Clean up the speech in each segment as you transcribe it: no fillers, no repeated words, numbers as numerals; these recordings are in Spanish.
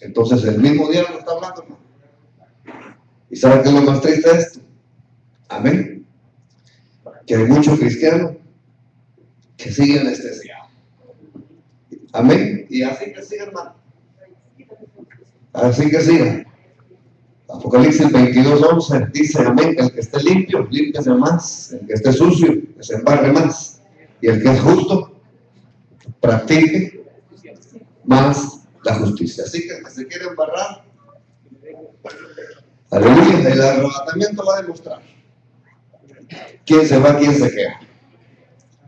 Entonces el mismo diablo está hablando, hermano. ¿Y saben qué es lo más triste de esto? Amén. Que hay muchos cristianos que siguen anestesiados. Amén. Y así que sigan, hermano. Así que sigan. Apocalipsis 22:11 dice, amén, el que esté limpio, límpiese más. El que esté sucio, que se embarre más. Y el que es justo, practique más la justicia. Así que el que se quiere embarrar, aleluya, el arrebatamiento va a demostrar quién se va, quién se queda.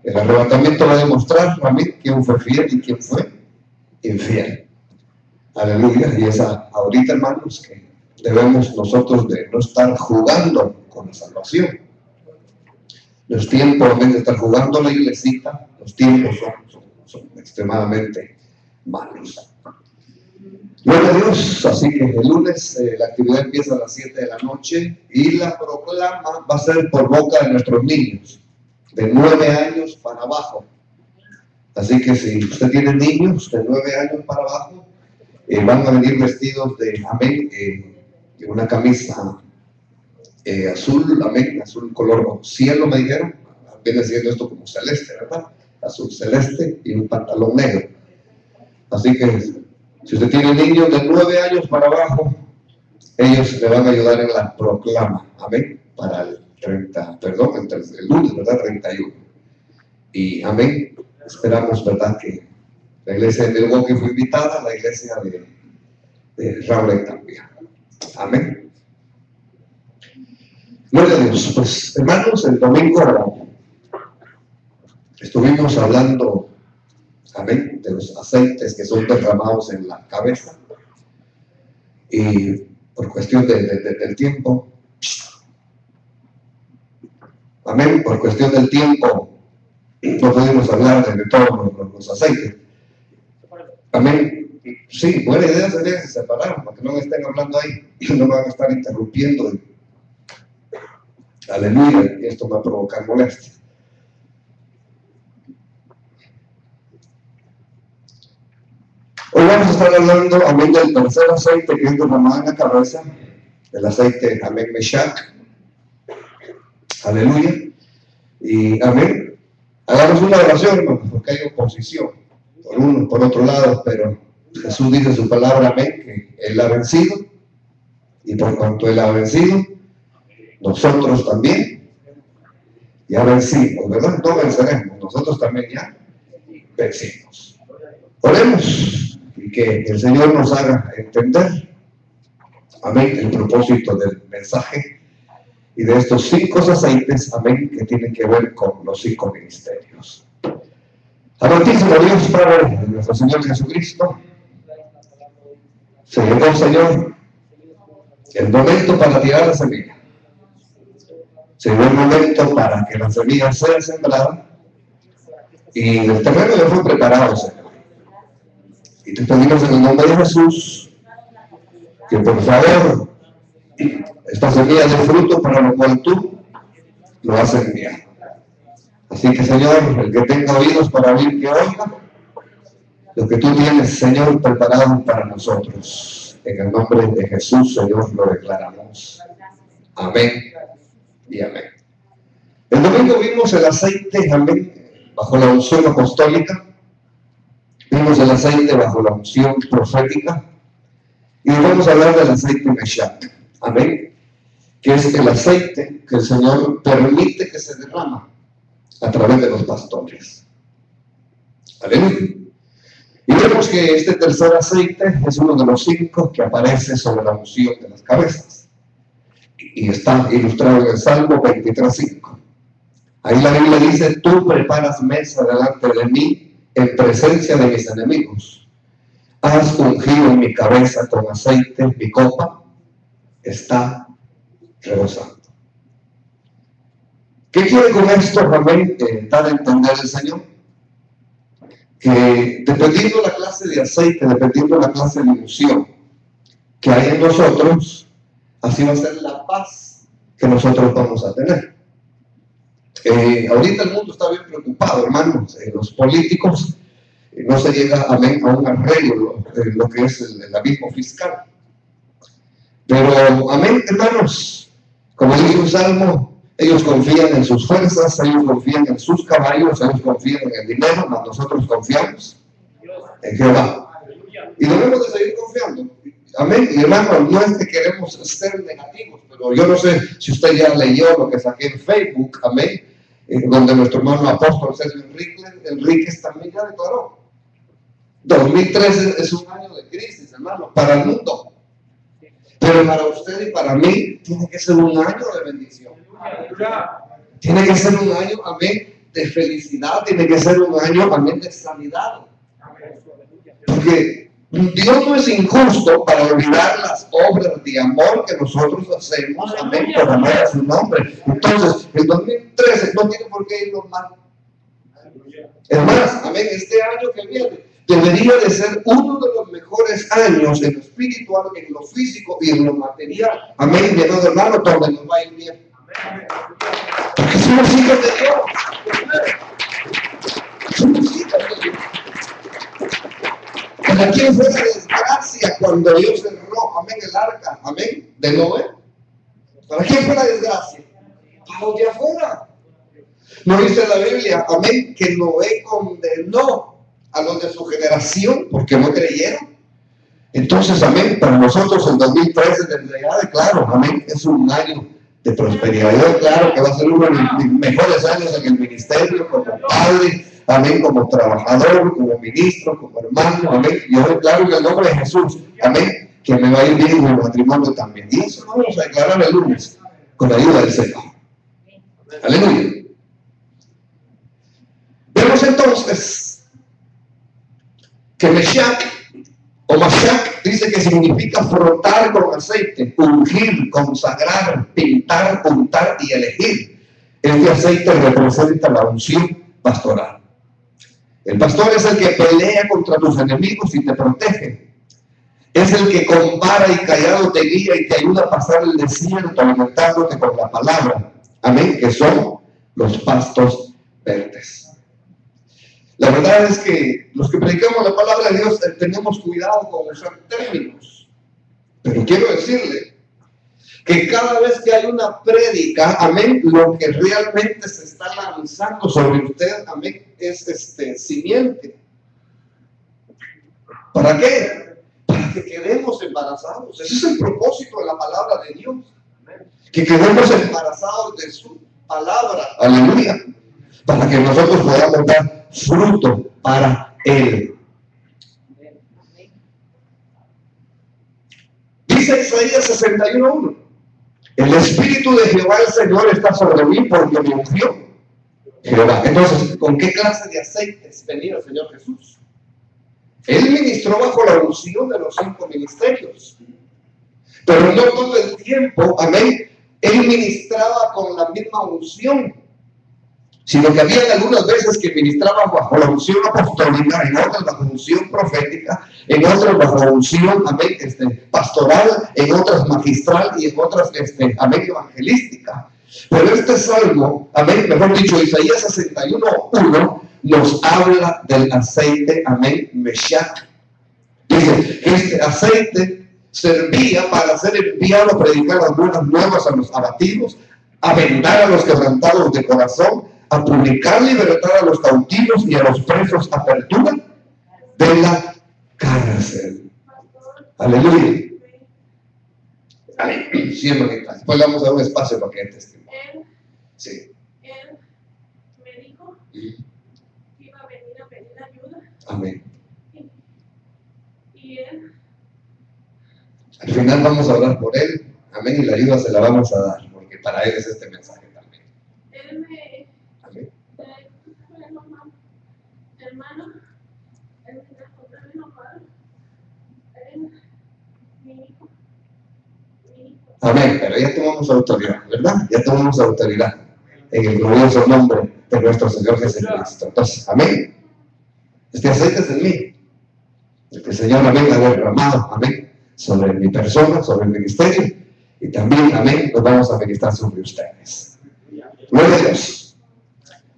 El arrebatamiento va a demostrar también quién fue fiel y quién fue infiel. Aleluya. Y esa ahorita, hermanos, que debemos nosotros de no estar jugando con la salvación. Los tiempos, en vez de estar jugando la iglesita, los tiempos son extremadamente malos. Gloria a Dios. Así que el lunes la actividad empieza a las 7 de la noche y la proclama va a ser por boca de nuestros niños de 9 años para abajo. Así que si usted tiene niños de 9 años para abajo, van a venir vestidos de amén, de una camisa azul, amén, azul color cielo, me dijeron. Viene siendo esto como celeste, ¿verdad? Azul celeste y un pantalón negro. Así que si usted tiene niños de 9 años para abajo, ellos le van a ayudar en la proclama, amén, para el 30, perdón, el lunes, ¿verdad? 31. Y amén, esperamos, ¿verdad? Que la iglesia de Milwaukee fue invitada, la iglesia de Raúl también. Amén. Gloria a Dios. Pues, hermanos, el domingo estuvimos hablando, amén, de los aceites que son derramados en la cabeza. Y por cuestión del tiempo, amén, por cuestión del tiempo, no pudimos hablar de todos los aceites. Amén. Sí, buena idea sería que se separaran, para que no me estén hablando ahí y no me van a estar interrumpiendo. Aleluya, y esto va a provocar molestia. Hoy vamos a estar hablando, amén, del tercer aceite que es derramado en la cabeza, el aceite, amén, Meshach. Aleluya. Y amén. Hagamos una oración, hermanos, porque hay oposición por uno, por otro lado, pero Jesús dice en su palabra, amén, que Él ha vencido, y por cuanto Él ha vencido, nosotros también ya vencimos, ¿verdad? No venceremos, nosotros también ya vencimos. Oremos y que el Señor nos haga entender, amén, el propósito del mensaje y de estos 5 aceites, amén, que tienen que ver con los 5 ministerios. Amantísimo Dios, Padre de nuestro Señor Jesucristo, se llegó, Señor, el momento para tirar la semilla. Se llegó el momento para que la semilla sea sembrada y el terreno ya fue preparado, Señor. Y te pedimos en el nombre de Jesús que por favor esta semilla dé fruto para lo cual tú lo has enviado. Así que, Señor, el que tenga oídos para oír, que oiga lo que tú tienes, Señor, preparado para nosotros. En el nombre de Jesús, Señor, lo declaramos. Amén y amén. El domingo vimos el aceite, amén, bajo la unción apostólica. Vimos el aceite bajo la unción profética. Y vamos a hablar del aceite Meshach. Amén. Que es el aceite que el Señor permite que se derrama a través de los pastores. Aleluya. Y vemos que este tercer aceite es uno de los 5 que aparece sobre la unción de las cabezas. Y está ilustrado en el Salmo 23:5. Ahí la Biblia dice, tú preparas mesa delante de mí en presencia de mis enemigos. Has ungido en mi cabeza con aceite, mi copa está rebosando. ¿Qué quiere con esto, amén? Dar a entender el Señor que dependiendo la clase de aceite, dependiendo la clase de unción que hay en nosotros, así va a ser la paz que nosotros vamos a tener. Ahorita el mundo está bien preocupado, hermanos. Los políticos no se llega, amén, a un arreglo en lo que es el abismo fiscal. Pero, amén, hermanos, como dice un salmo, ellos confían en sus fuerzas, ellos confían en sus caballos, ellos confían en el dinero, mas nosotros confiamos en Jehová. Y debemos de seguir confiando. Amén. Y hermano, no es que queremos ser negativos, pero yo no sé si usted ya leyó lo que saqué en Facebook, amén, donde nuestro hermano apóstol Sergio Enríquez también ya declaró. 2013 es un año de crisis, hermano, para el mundo. Pero para usted y para mí tiene que ser un año de bendición. Tiene que ser un año, amén, de felicidad. Tiene que ser un año, amén, de sanidad. Porque Dios no es injusto para olvidar las obras de amor que nosotros hacemos, amén, por amor a su nombre. Entonces, el 2013 no tiene por qué irnos mal. Es más, amén, este año que viene debería de ser uno de los mejores años en lo espiritual, en lo físico y en lo material. Amén, mi amado hermano, donde nos va a ir bien. Porque somos hijos de Dios. Somos hijos de Dios. ¿Para quién fue la desgracia cuando Dios cerró, amén, el arca, amén, de Noé? ¿Para quién fue la desgracia? Para los de afuera. ¿No dice la Biblia, amén, que Noé condenó a los de su generación porque no creyeron? Entonces, amén, para nosotros el 2013 desde ya declaro, amén, es un año de prosperidad. Yo declaro que va a ser uno de mis mejores años en el ministerio, como padre, amén, como trabajador, como ministro, como hermano, amén. Yo declaro en el nombre de Jesús, amén, que me va a ir bien en el matrimonio también. Y eso lo vamos a declarar el lunes con la ayuda del Señor. Aleluya. Vemos entonces que Meshach o Mashach dice que significa frotar con aceite, ungir, consagrar, pintar, untar y elegir. Este aceite representa la unción pastoral. El pastor es el que pelea contra tus enemigos y te protege. Es el que con vara y callado te guía y te ayuda a pasar el desierto alimentándote con la palabra. Amén, que son los pastos verdes. La verdad es que los que predicamos la palabra de Dios tenemos cuidado con usar términos. Pero quiero decirle que cada vez que hay una prédica, amén, lo que realmente se está lanzando sobre usted, amén, es simiente. ¿Para qué? Para que quedemos embarazados. Ese es el propósito de la palabra de Dios. Que quedemos embarazados de su palabra. Aleluya. Para que nosotros podamos dar fruto para Él. Dice Isaías 61:1. El Espíritu de Jehová el Señor está sobre mí porque me ungió Jehová. Entonces, ¿con qué clase de aceites venía el Señor Jesús? Él ministró bajo la unción de los 5 ministerios. Pero no todo el tiempo, amén, Él ministraba con la misma unción, sino que había algunas veces que ministraba bajo la unción apostólica, en otras bajo unción profética, en otras bajo unción, amén, pastoral, en otras magistral y en otras, amén, evangelística. Pero este salmo, amén, mejor dicho, Isaías 61:1, nos habla del aceite, amén, Meshach. Dice que este aceite servía para ser enviado a predicar las buenas nuevas a los abatidos, a vendar a los quebrantados de corazón, a publicar libertad a los cautivos y a los presos, apertura de la cárcel. Aleluya. Amén. Sí, hermanita. Después le vamos a dar un espacio para que dé testimonio. Sí. Él me dijo que iba a venir a pedir ayuda. Amén. Y él. Al final vamos a orar por él. Amén. Y la ayuda se la vamos a dar, porque para él es este mensaje también. Él me. Amén. Hermano, él me trajo otra vez nomás. Él, mi hijo. Amén. Pero ya tomamos autoridad, ¿verdad? Ya tomamos autoridad en el glorioso nombre de nuestro Señor Jesucristo. Entonces, amén. Este aceite es en mí. El que el Señor, amén, ha derramado, amén, sobre mi persona, sobre el ministerio. Y también, amén, nos vamos a ministrar sobre ustedes. Gloria a Dios.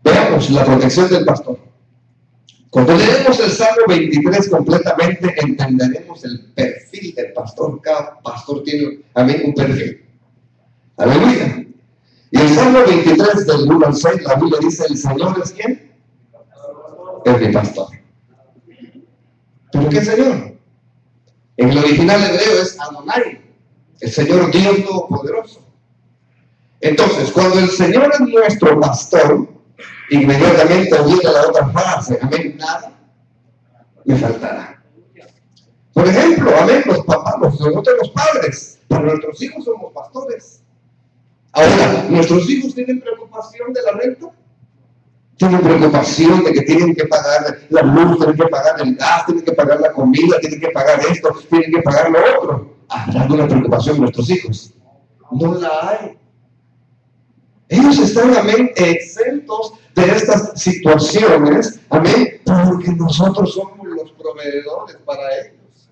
Veamos la protección del pastor. Cuando leemos el Salmo 23 completamente, entenderemos el perfil del pastor. Cada pastor tiene, amén, un perfil. Aleluya. Y el Salmo 23 del 1 al 6, la Biblia dice, ¿el Señor es quién? Es mi pastor. ¿Pero qué Señor? En el original hebreo es Adonai, el Señor Dios Todopoderoso. Entonces, cuando el Señor es nuestro pastor, inmediatamente viene la otra frase, amén, nada me faltará. Por ejemplo, amén, los papás, nosotros los padres, para nuestros hijos somos pastores. Ahora, ¿nuestros hijos tienen preocupación de la renta? Tienen preocupación de que tienen que pagar la luz, tienen que pagar el gas, tienen que pagar la comida, tienen que pagar esto, tienen que pagar lo otro. ¿Habrá alguna preocupación nuestros hijos? No la hay. Ellos están, amén, exentos de estas situaciones, amén, porque nosotros somos los proveedores para ellos.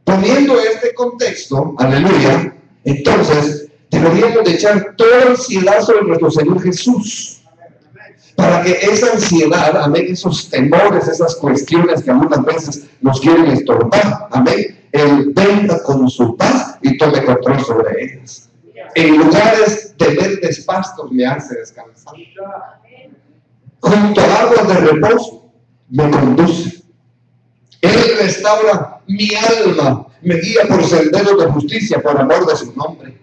Poniendo este contexto, aleluya, entonces deberíamos de echar toda ansiedad sobre nuestro Señor Jesús, para que esa ansiedad, amén, esos temores, esas cuestiones que algunas veces nos quieren estorbar, amén, Él venga con su paz y tome control sobre ellas. En lugares de verdes pastos me hace descansar. Junto a aguas de reposo me conduce. Él restaura mi alma, me guía por senderos de justicia por amor de su nombre.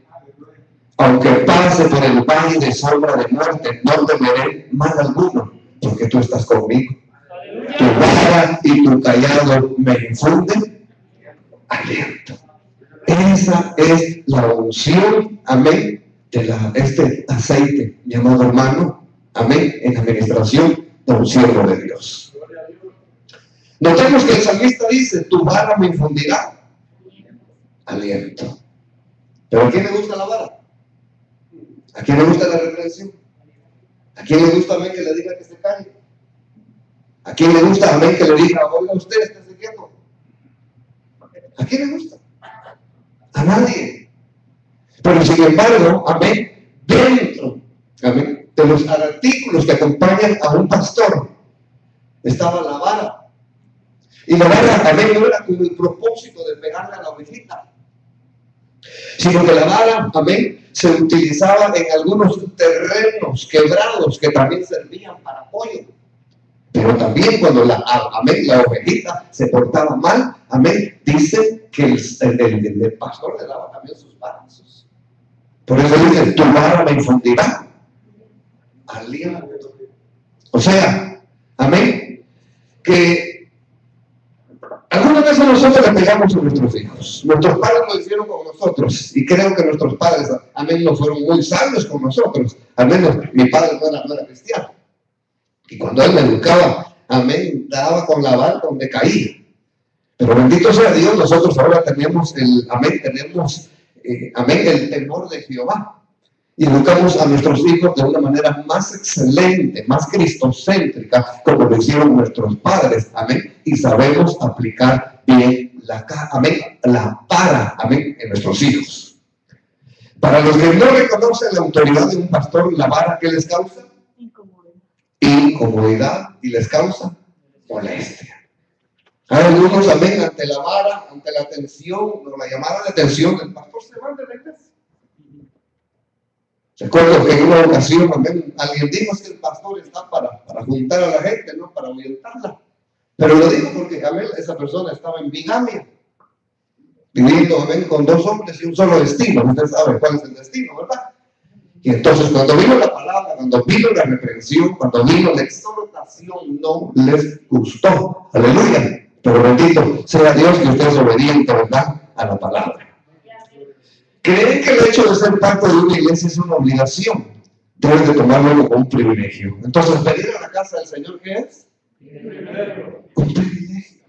Aunque pase por el valle de sombra de muerte, no temeré mal alguno, porque tú estás conmigo. Tu vara y tu callado me infunden aliento. Esa es la unción, amén, de este aceite, mi amado hermano, amén, en la administración de un siervo de Dios. Notemos que el salmista dice, tu vara me infundirá aliento. ¿Pero a quién le gusta la vara? ¿A quién le gusta la reprensión? ¿A quién le gusta, amén, que le diga que se calle? ¿A quién le gusta, amén, que le diga, oiga usted, esté quieto? ¿A quién le gusta? A nadie. Pero sin embargo, amén, dentro, amén, de los artículos que acompañan a un pastor, estaba la vara. Y la vara, amén, no era con el propósito de pegarle a la ovejita, sino que la vara, amén, se utilizaba en algunos terrenos quebrados que también servían para apoyo. Pero también cuando la ovejita se portaba mal, amén, dice que el pastor le daba también sus brazos. Por eso dice, tu vara me infundirá aliento. O sea, amén, que algunas veces nosotros le pegamos a nuestros hijos. Nuestros padres lo hicieron con nosotros. Y creo que nuestros padres, amén, no fueron muy sabios con nosotros. Al menos mi padre no era cristiano. Y cuando él me educaba, amén, daba con la vara donde caía. Pero bendito sea Dios, nosotros ahora tenemos el temor de Jehová. Y educamos a nuestros hijos de una manera más excelente, más cristocéntrica, como lo hicieron nuestros padres, amén. Y sabemos aplicar bien la vara, amén, en nuestros hijos. Para los que no reconocen la autoridad de un pastor, la vara, ¿qué les causa? Incomodidad, y les causa molestia. Hay algunos, amén, ante la vara, ante la atención, o la llamada de atención del pastor, se van de la iglesia. Recuerdo que en una ocasión, amén, alguien dijo que el pastor está para juntar a la gente, no para ahuyentarla. Pero lo digo porque, amén, esa persona estaba en bigamia, viviendo, amén, con dos hombres y un solo destino. Usted sabe cuál es el destino, ¿verdad? Y entonces cuando vino la palabra, cuando vino la reprensión, cuando vino la exhortación, no les gustó. Aleluya. Pero bendito sea Dios que usted es obediente, ¿verdad?, a la palabra. ¿Creen que el hecho de ser parte de una iglesia es una obligación? Debes de tomarlo como un privilegio. Entonces, venir a la casa del Señor, ¿qué es? Un privilegio.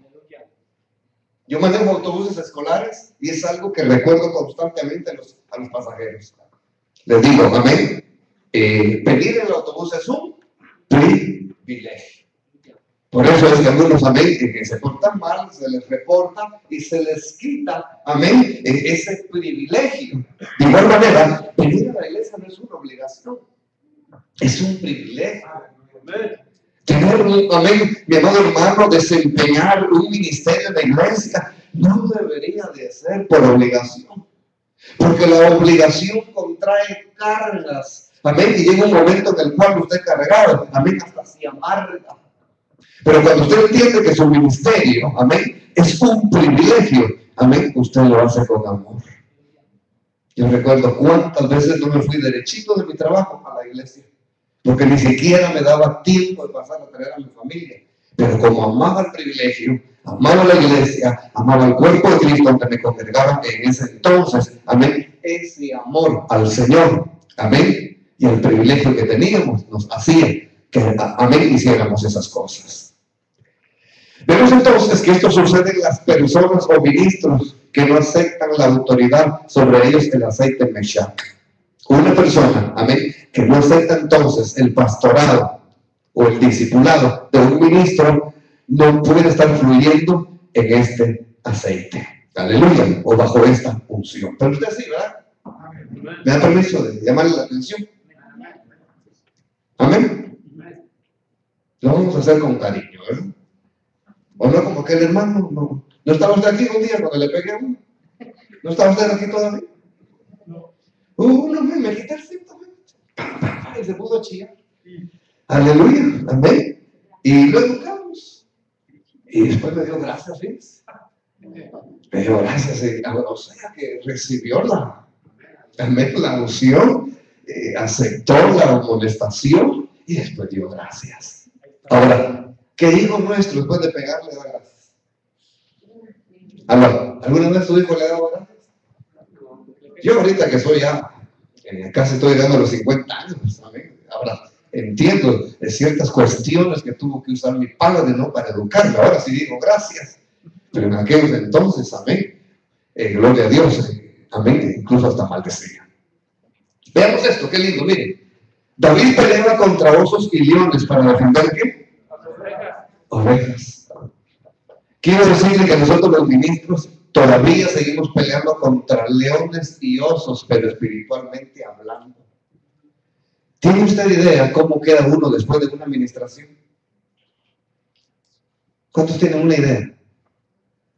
Yo manejo autobuses escolares y es algo que recuerdo constantemente a los pasajeros. Les digo, amén, venir en el autobús es un privilegio. Por eso es que algunos, amén, que se portan mal, se les reporta y se les quita, amén, ese privilegio. De igual manera, venir a la iglesia no es una obligación, es un privilegio. Tener amén, mi amado hermano, desempeñar un ministerio en la iglesia no debería de ser por obligación, porque la obligación contrae cargas, amén, y llega un momento en el cual usted cargado, amén, hasta se amarga. Pero cuando usted entiende que su ministerio, amén, es un privilegio, amén, usted lo hace con amor. Yo recuerdo cuántas veces no me fui derechito de mi trabajo a la iglesia, porque ni siquiera me daba tiempo de pasar a traer a mi familia. Pero como amaba el privilegio, amaba la iglesia, amaba el cuerpo de Cristo donde me congregaba en ese entonces, amén, ese amor al Señor, amén, y el privilegio que teníamos nos hacía que, amén, hiciéramos esas cosas. Vemos entonces que esto sucede en las personas o ministros que no aceptan la autoridad sobre ellos, el aceite Meshach. Una persona, amén, que no acepta entonces el pastorado o el discipulado de un ministro, no puede estar fluyendo en este aceite. Aleluya, o bajo esta unción. Pero usted sí, ¿verdad? ¿Me da permiso de llamarle la atención? Amén. Lo vamos a hacer con cariño, ¿verdad? O no como aquel hermano, no. ¿No estaba usted aquí un día cuando le pegué a uno? ¿No estaba usted aquí todavía? No. No, me quité el cinto, y se pudo chillar. Aleluya, amén. Y lo educamos. Y después me dio gracias, ¿ves? Me dio gracias, o sea que recibió la unción, aceptó la amonestación y después dio gracias. Ahora, ¿qué hijo nuestro después de pegarle da gracias? ¿Alguna vez tu hijo le ha dado gracias? Yo ahorita que soy ya, casi estoy llegando a los 50 años, amén. Ahora entiendo de ciertas cuestiones que tuvo que usar mi padre, ¿no? Para educarme. Ahora sí digo gracias. Pero en aquellos entonces, amén, gloria a Dios, amén, incluso hasta maldecía. Veamos esto, qué lindo, miren. David peleaba contra osos y leones para defender ¿qué? Ovejas. Quiero decirle que nosotros los ministros todavía seguimos peleando contra leones y osos, pero espiritualmente hablando. ¿Tiene usted idea cómo queda uno después de una administración? ¿Cuántos tienen una idea?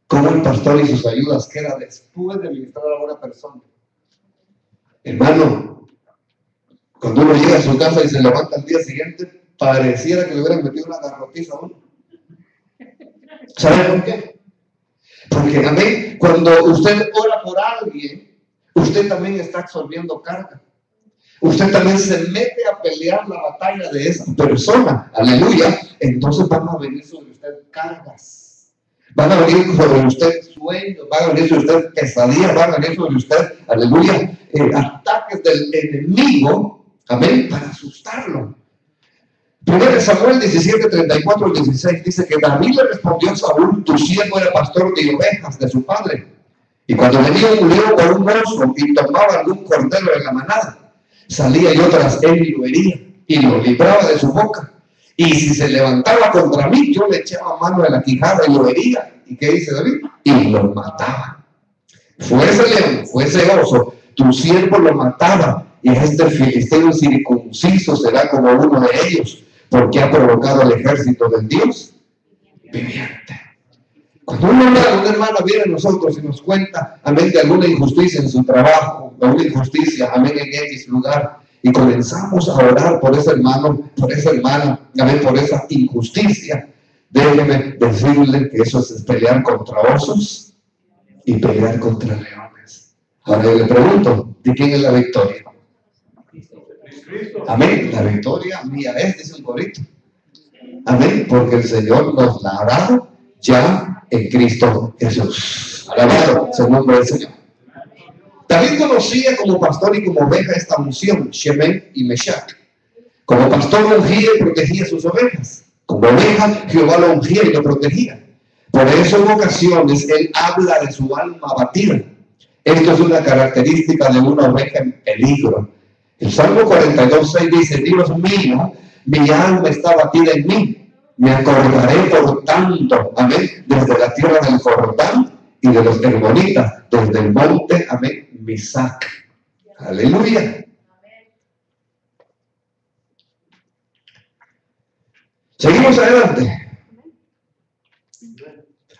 ¿Cómo el pastor y sus ayudas queda después de ministrar a una persona? Hermano, cuando uno llega a su casa y se levanta al día siguiente, pareciera que le hubieran metido una garrotiza a uno. ¿Sabe por qué? Porque, amén, cuando usted ora por alguien, usted también está absorbiendo carga. Usted también se mete a pelear la batalla de esa persona. Aleluya. Entonces van a venir sobre usted cargas. Van a venir sobre usted sueños. Van a venir sobre usted pesadillas. Van a venir sobre usted, aleluya, ataques del enemigo. Amén. Para asustarlo. 1 Samuel 17, 34 al 16 dice que David le respondió a Saúl: tu siervo era pastor de ovejas de su padre. Y cuando venía un león o un oso y tomaba algún cordero en la manada, salía yo tras él y lo hería y lo libraba de su boca. Y si se levantaba contra mí, yo le echaba mano de la quijada y lo hería. ¿Y qué dice David? Y lo mataba. Fuese león, fuese oso, tu siervo lo mataba. Y este filisteo incircunciso será como uno de ellos, porque ha provocado al ejército del Dios viviente. Cuando una hermana viene a nosotros y nos cuenta, amén, de alguna injusticia en su trabajo, o una injusticia, amén, en X lugar, y comenzamos a orar por ese hermano, por esa hermana, amén, por esa injusticia, déjeme decirle que eso es pelear contra osos y pelear contra leones. Ahora yo le pregunto, ¿de quién es la victoria? Amén, la victoria mía es, dice un corito. Amén, porque el Señor nos la ha dado ya en Cristo Jesús. Alabado sea el nombre del Señor. David conocía como pastor y como oveja esta unción, Shemen y Meshach. Como pastor ungía y protegía sus ovejas. Como oveja, Jehová lo ungía y lo protegía. Por eso en ocasiones él habla de su alma abatida. Esto es una característica de una oveja en peligro. El Salmo 42:6 dice: Dios mío, mi alma está abatida en mí. Me acordaré por tanto, amén, desde la tierra del Jordán y de los hermonitas, desde el monte, amén, Misac. Aleluya. Seguimos adelante.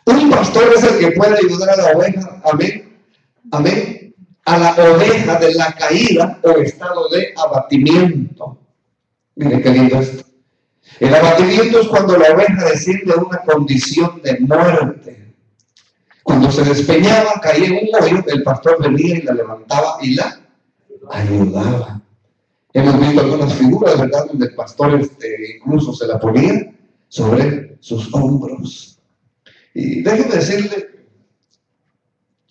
Un pastor es el que puede ayudar a la oveja, amén, amén, a la oveja de la caída o estado de abatimiento. Miren qué lindo esto. El abatimiento es cuando la oveja desciende a una condición de muerte. Cuando se despeñaba, caía en un hoyo, el pastor venía y la levantaba y la ayudaba. Hemos visto algunas figuras, ¿verdad?, donde el pastor incluso se la ponía sobre sus hombros. Y déjeme decirle,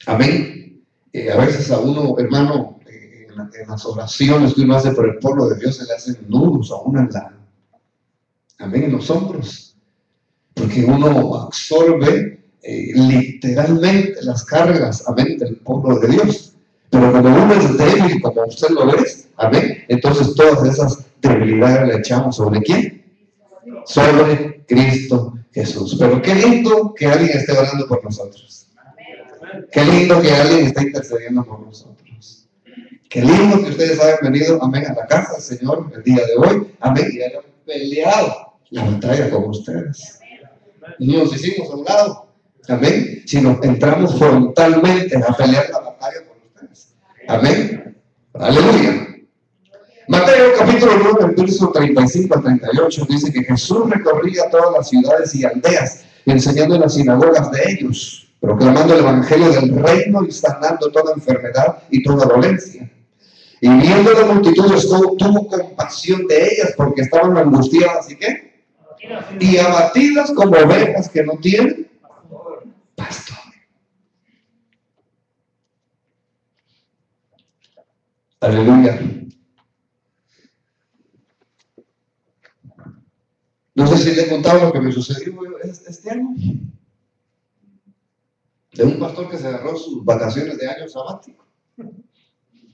amén, a veces a uno, hermano, en las oraciones que uno hace por el pueblo de Dios, se le hacen nudos a uno en los hombros, porque uno absorbe literalmente las cargas, amén, del pueblo de Dios. Pero como uno es débil, como usted lo es, amén, entonces todas esas debilidades le echamos ¿sobre quién? Sobre Cristo Jesús. Pero qué lindo que alguien esté orando por nosotros. Qué lindo que alguien esté intercediendo por nosotros. Qué lindo que ustedes hayan venido, amén, a la casa del Señor el día de hoy, amén, y hayan peleado la batalla con ustedes. No nos hicimos a un lado, amén, sino entramos frontalmente a pelear la batalla con ustedes. Amén. Aleluya. Mateo capítulo 9, verso 35 a 38 dice que Jesús recorría todas las ciudades y aldeas, enseñando en las sinagogas de ellos, proclamando el evangelio del reino y sanando toda enfermedad y toda dolencia. Y viendo la multitud, tuvo compasión de ellas porque estaban angustiadas y ¿qué? Y abatidas como ovejas que no tienen pastor. Aleluya. No sé si le he contado lo que me sucedió este año. De un pastor que se agarró sus vacaciones de año sabático.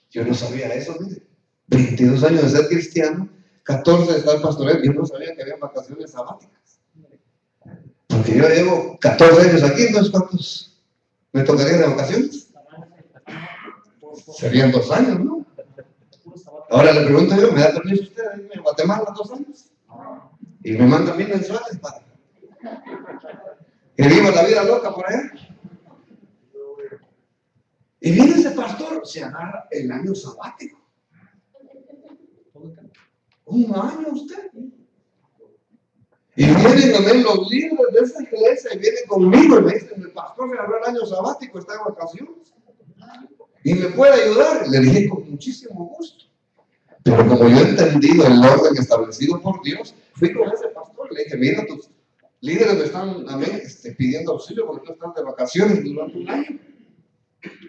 Yo no sabía eso, mire. 22 años de ser cristiano, 14 de estar pastoreando, yo no sabía que había vacaciones sabáticas. Porque yo llevo 14 años aquí, entonces ¿cuántos me tocaría de vacaciones? Serían 2 años, ¿no? Ahora le pregunto yo, ¿me da permiso usted a irme a Guatemala 2 años? Y me manda 1000 mensuales para que viva la vida loca por allá. Y viene ese pastor, se agarra el año sabático. 1 año usted. Y vienen también los líderes de esa iglesia y vienen conmigo y me dicen, el pastor se agarró el año sabático, está en vacaciones. Y me puede ayudar. Le dije con muchísimo gusto. Pero como yo he entendido el orden establecido por Dios, fui con ese pastor y le dije, mira, tus líderes me están pidiendo auxilio porque no están de vacaciones durante 1 año.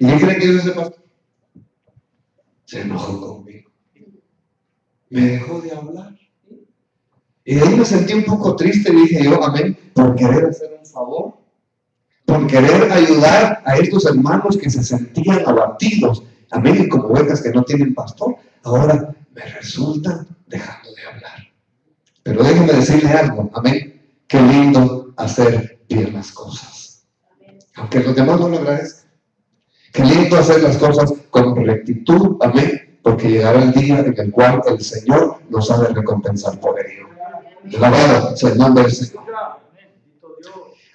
¿Y qué cree que hizo ese pastor? Se enojó conmigo. Me dejó de hablar. Y de ahí me sentí un poco triste y dije yo, amén, por querer hacer un favor, por querer ayudar a estos hermanos que se sentían abatidos, amén, como ovejas que no tienen pastor, ahora me resulta dejando de hablar. Pero déjenme decirle algo, amén, qué lindo hacer bien las cosas. Aunque los demás no lo agradezcan. Qué lindo hacer las cosas con rectitud, amén, porque llegará el día en el cual el Señor nos ha de recompensar por ello. Alabado sea el nombre del Señor.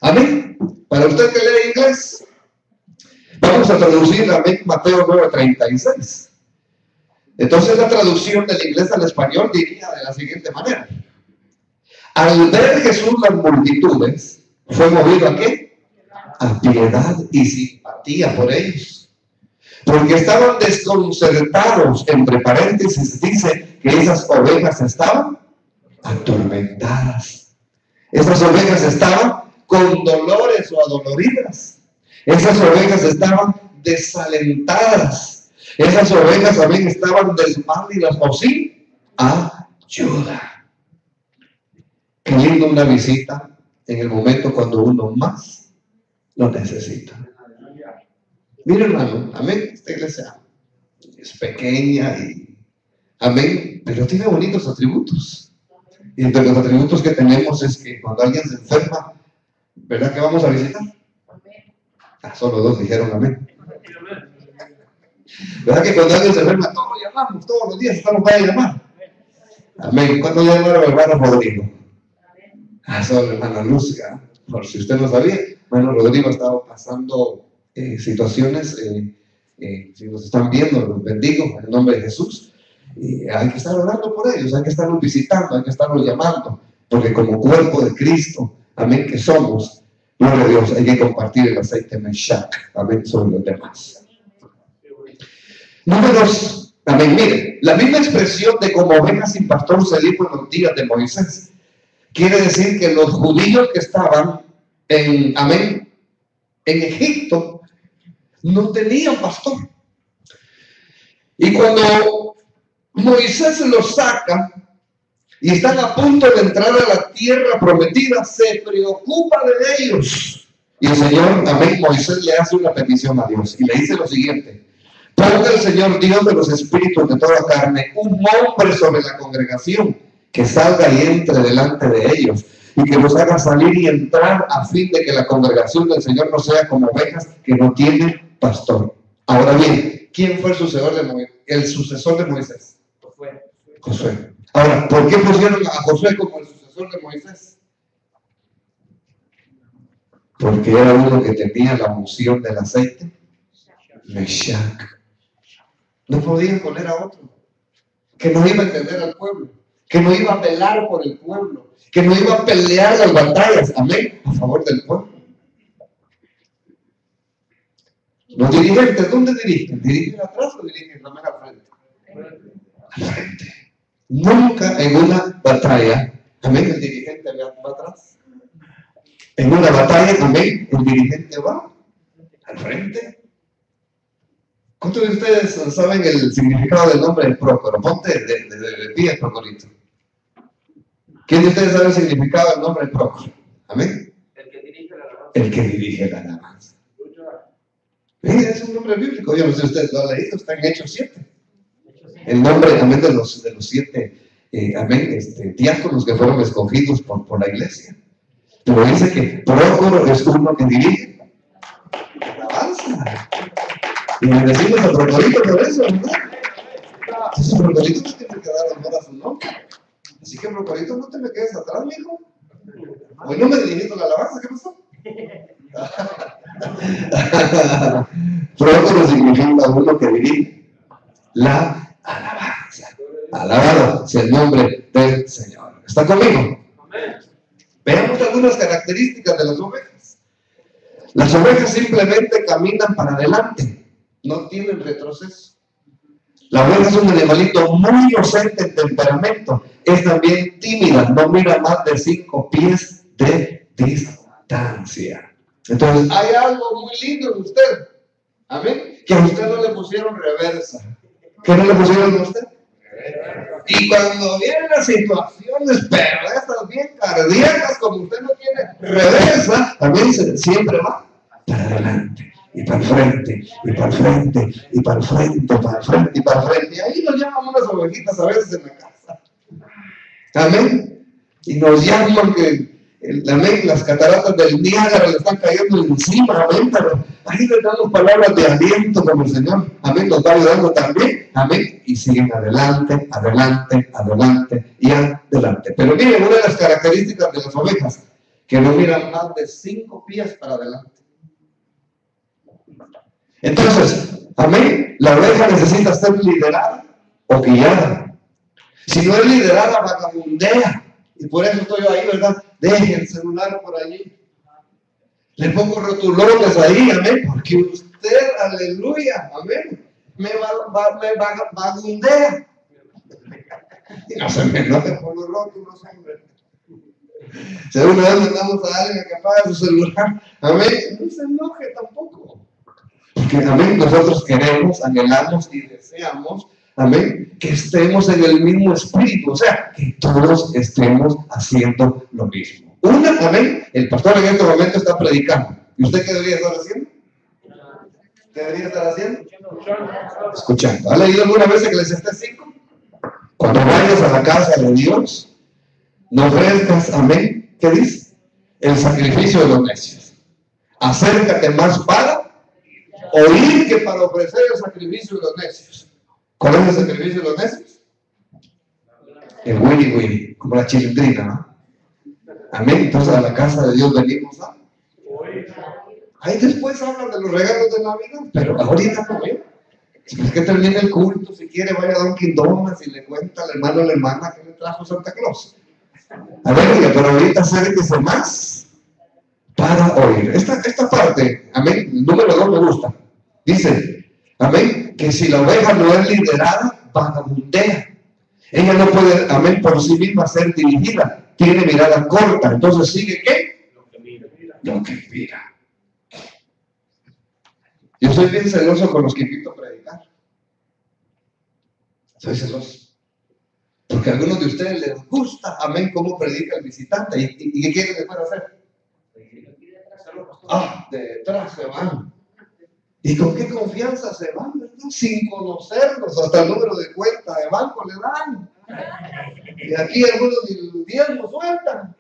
Amén. Para usted que lee inglés, vamos a traducir, amén, Mateo 9:36. Entonces la traducción del inglés al español diría de la siguiente manera: al ver Jesús las multitudes, fue movido ¿a qué? A piedad y simpatía por ellos, porque estaban desconcertados. Entre paréntesis dice que esas ovejas estaban atormentadas. Esas ovejas estaban con dolores o adoloridas. Esas ovejas estaban desalentadas. Esas ovejas también estaban desválidas o sin ayuda. Qué lindo una visita en el momento cuando uno más lo necesita. Mire, hermano, amén, esta iglesia es pequeña y amén, pero tiene bonitos atributos. Y entre los atributos que tenemos es que cuando alguien se enferma, ¿verdad que vamos a visitar? Solo 2 dijeron amén. ¿Verdad que cuando alguien se enferma, todos llamamos, todos los días estamos para llamar? Amén. ¿Cuándo llamaron al hermano Rodrigo? Solo hermana Luz, por si usted no sabía, hermano Rodrigo ha estado pasando situaciones, si nos están viendo, los bendigo en el nombre de Jesús. Hay que estar orando por ellos, hay que estarlos visitando, hay que estarlos llamando, porque como cuerpo de Cristo, amén, que somos, gloria a Dios, hay que compartir el aceite Meshach, amén, sobre los demás. Números, amén, mire, la misma expresión de como ovejas sin pastor se dijo en los días de Moisés. Quiere decir que los judíos que estaban en Egipto no tenían pastor. Y cuando Moisés los saca y están a punto de entrar a la tierra prometida, se preocupa de ellos. Y el Señor, amén, Moisés le hace una petición a Dios y le dice lo siguiente: ponga el Señor Dios de los espíritus de toda carne un hombre sobre la congregación que salga y entre delante de ellos y que los haga salir y entrar a fin de que la congregación del Señor no sea como ovejas que no tienen pastor. Ahora bien, ¿quién fue el sucesor de Moisés? Josué. Ahora, ¿por qué pusieron a Josué como el sucesor de Moisés? Porque era uno que tenía la unción del aceite Meshach. No podían poner a otro que no iba a entender al pueblo, que no iba a velar por el pueblo, que no iba a pelear las batallas, amén, a favor del pueblo. Los dirigentes, ¿dónde dirigen? ¿Dirigen atrás o dirigen también al frente? Al frente. Nunca en una batalla, amén, el dirigente va atrás. En una batalla, amén, el dirigente va al frente. ¿Cuántos de ustedes saben el significado del nombre del prócoro? Ponte de pie, procorito. ¿Quién de ustedes sabe el significado del nombre del prócoro? Amén. El que dirige la alabanza. El que dirige la alabanza. Es un nombre bíblico. Yo no sé si ustedes lo han leído, está en Hechos 7. El nombre, amén, de los 7, amén, diáconos que fueron escogidos por la iglesia. Pero dice que prócoro es uno que dirige la alabanza. Y le decimos a Procorito por eso, ¿verdad? Ese Procorito no tiene que dar honor a su nombre. Así que, Procorito, no te me quedes atrás, mijo. Hoy no me dirigiste la alabanza, ¿qué pasó? Prócoro significa uno que dirige la alabanza. Alabado sea el nombre del Señor. ¿Está conmigo? Veamos algunas características de las ovejas. Las ovejas simplemente caminan para adelante. No tienen retroceso. La oveja es un animalito muy inocente en temperamento. Es también tímida. No mira más de 5 pies de distancia. Entonces, hay algo muy lindo en usted. Amén. Que a usted no le pusieron reversa. ¿Qué no le pusieron a usted? Y cuando vienen las situaciones, pero estas bien cardíacas, como usted no tiene reversa, también siempre va para adelante. Y para el frente, y para el frente, y para el frente, para el frente, y para el frente. Y ahí nos llaman unas ovejitas a veces en la casa. Amén. Y nos llaman que, amén, las cataratas del Niágara le están cayendo encima. Amén. Pero ahí les damos palabras de aliento como el Señor. Amén. Nos va ayudando también. Amén. Y siguen adelante, adelante, adelante y adelante. Pero miren, una de las características de las ovejas, que no miran más de 5 pies para adelante. Entonces, amén, la oveja necesita ser liderada o guiada. Si no es liderada, vagabundea. Y por eso estoy yo ahí, ¿verdad? Deje el celular por allí. Le pongo rotulones ahí, amén, porque usted, aleluya, amén, me vagabundea. Y no se me enoje por los rótulos, hombre. Si alguna vez mandamos a alguien que apague su celular, amén, no se enoje tampoco. Porque, amén, nosotros queremos, anhelamos y deseamos, amén, que estemos en el mismo espíritu, o sea, que todos estemos haciendo lo mismo. Amén, el pastor en este momento está predicando. ¿Y usted qué debería estar haciendo? ¿Qué debería estar haciendo? Escuchando. ¿Ha leído alguna vez Eclesiastés 5? Cuando vayas a la casa de Dios, no ofrezcas, amén, ¿qué dice? El sacrificio de los necios. Acércate más para oír que para ofrecer el sacrificio de los necios. ¿Cuál es el sacrificio de los necios? El wiri wiri, como la chilindrina, ¿no? Amén. Entonces a la casa de Dios venimos a... Ahí después hablan de los regalos de Navidad, pero ahorita no, ¿eh? Es que termine el culto, si quiere vaya a Dunkin' Donuts y le cuenta al hermano o la hermana que le trajo Santa Claus. Aleluya, pero ahorita acérquese más para oír. Esta parte, amén, el número 2 me gusta. Dice, amén, que si la oveja no es liderada, vagabundea. Ella no puede, amén, por sí misma ser dirigida. Tiene mirada corta. Entonces sigue, ¿qué? Lo que mira. Yo soy bien celoso con los que invito a predicar. Soy celoso. Porque a algunos de ustedes les gusta, amén, cómo predica el visitante. ¿Y qué quieren que pueda hacer? Detrás se van. ¿Y con qué confianza se van, verdad? Sin conocerlos, hasta el número de cuenta de banco le dan. Y aquí algunos ni 10 lo sueltan.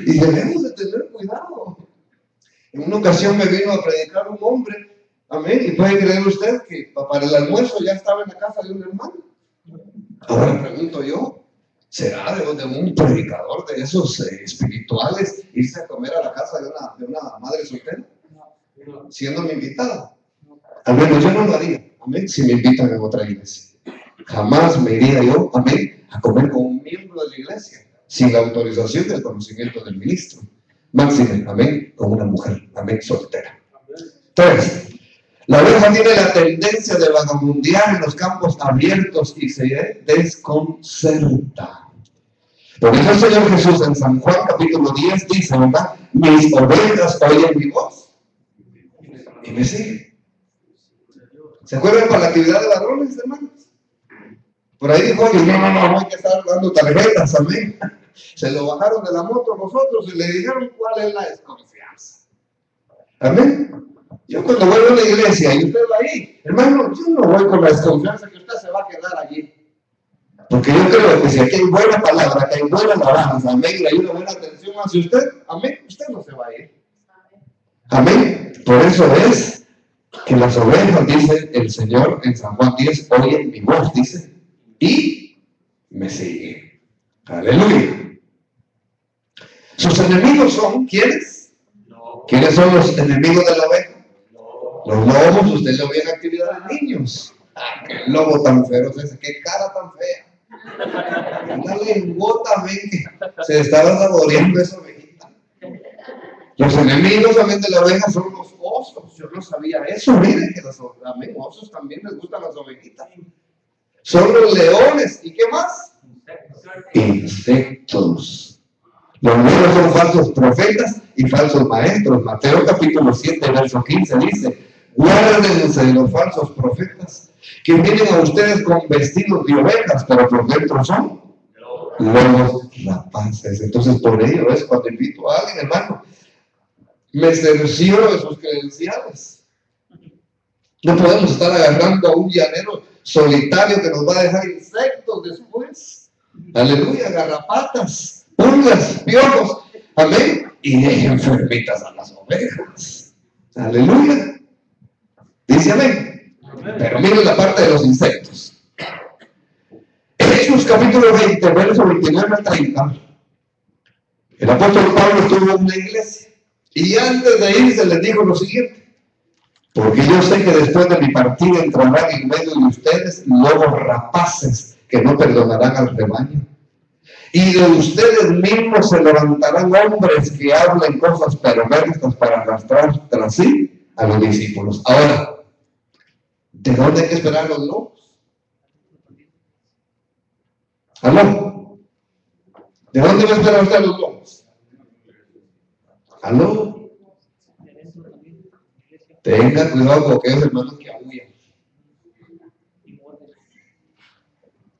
Y debemos de tener cuidado. En una ocasión me vino a predicar un hombre, amén, y puede creer usted que para el almuerzo ya estaba en la casa de un hermano. Ahora pregunto yo, ¿será de un predicador de esos espirituales irse a comer a la casa de una madre soltera? Siendo mi invitado. Al menos yo no lo haría, amén, si me invitan a otra iglesia. Jamás me iría yo, amén, a comer con un miembro de la iglesia, sin la autorización y el conocimiento del ministro. Máxime, amén, con una mujer, amén, soltera. 3. La oveja tiene la tendencia de vagabundear en los campos abiertos y se desconcerta. Por eso el Señor Jesús en San Juan capítulo 10 dice, ¿verdad? Mis ovejas oyen mi voz y me siguen. ¿Se acuerdan para la actividad de varones, hermanos? Por ahí dijo, oye, no hay que estar dando tarjetas, amén. Se lo bajaron de la moto nosotros y le dijeron cuál es la desconfianza. Amén. Yo cuando voy a una iglesia y usted va ahí, hermano, yo no voy con la desconfianza que usted se va a quedar allí. Porque yo creo que si aquí hay buena palabra, que hay buena alabanza, amén, y hay una buena atención hacia usted, amén, usted no se va a ir. Amén. Por eso es que las ovejas, dice el Señor en San Juan 10, oyen mi voz, dice, y me siguen. Aleluya. Sus enemigos son, ¿quiénes? ¿Quiénes son los enemigos de la oveja? Los lobos. Usted lo ve en actividad de niños. Qué lobo tan feroz ese, qué cara tan fea. Una lengüota, ven, que se estaba saboreando esa ovejita. Los enemigos también de la oveja son los osos. Yo no sabía eso. Miren que los osos también les gustan las ovejitas. Son los leones. ¿Y qué más? Insectos. Los libros son falsos profetas y falsos maestros. Mateo capítulo 7, verso 15 dice, guárdense de los falsos profetas que vienen a ustedes con vestidos de ovejas, pero por dentro son lobos rapaces. Entonces por ello es cuando invito a alguien, hermano, me cercioro de sus credenciales. No podemos estar agarrando a un llanero solitario que nos va a dejar insectos después. Aleluya, garrapatas, pulgas, piojos, amén, y enfermitas a las ovejas. Aleluya. Dice amén. Pero miren la parte de los insectos. Hechos capítulo 20, verso 29 a 30. El apóstol Pablo estuvo en una iglesia y antes de irse les dijo lo siguiente: porque yo sé que después de mi partida entrarán en medio de ustedes lobos rapaces que no perdonarán al rebaño. Y de ustedes mismos se levantarán hombres que hablen cosas perversas para arrastrar tras sí a los discípulos. Ahora, ¿de dónde hay que esperar los lobos? ¿Aló? ¿De dónde va a esperar usted los lobos? ¿Aló? Tenga cuidado con aquellos hermanos que aúllan.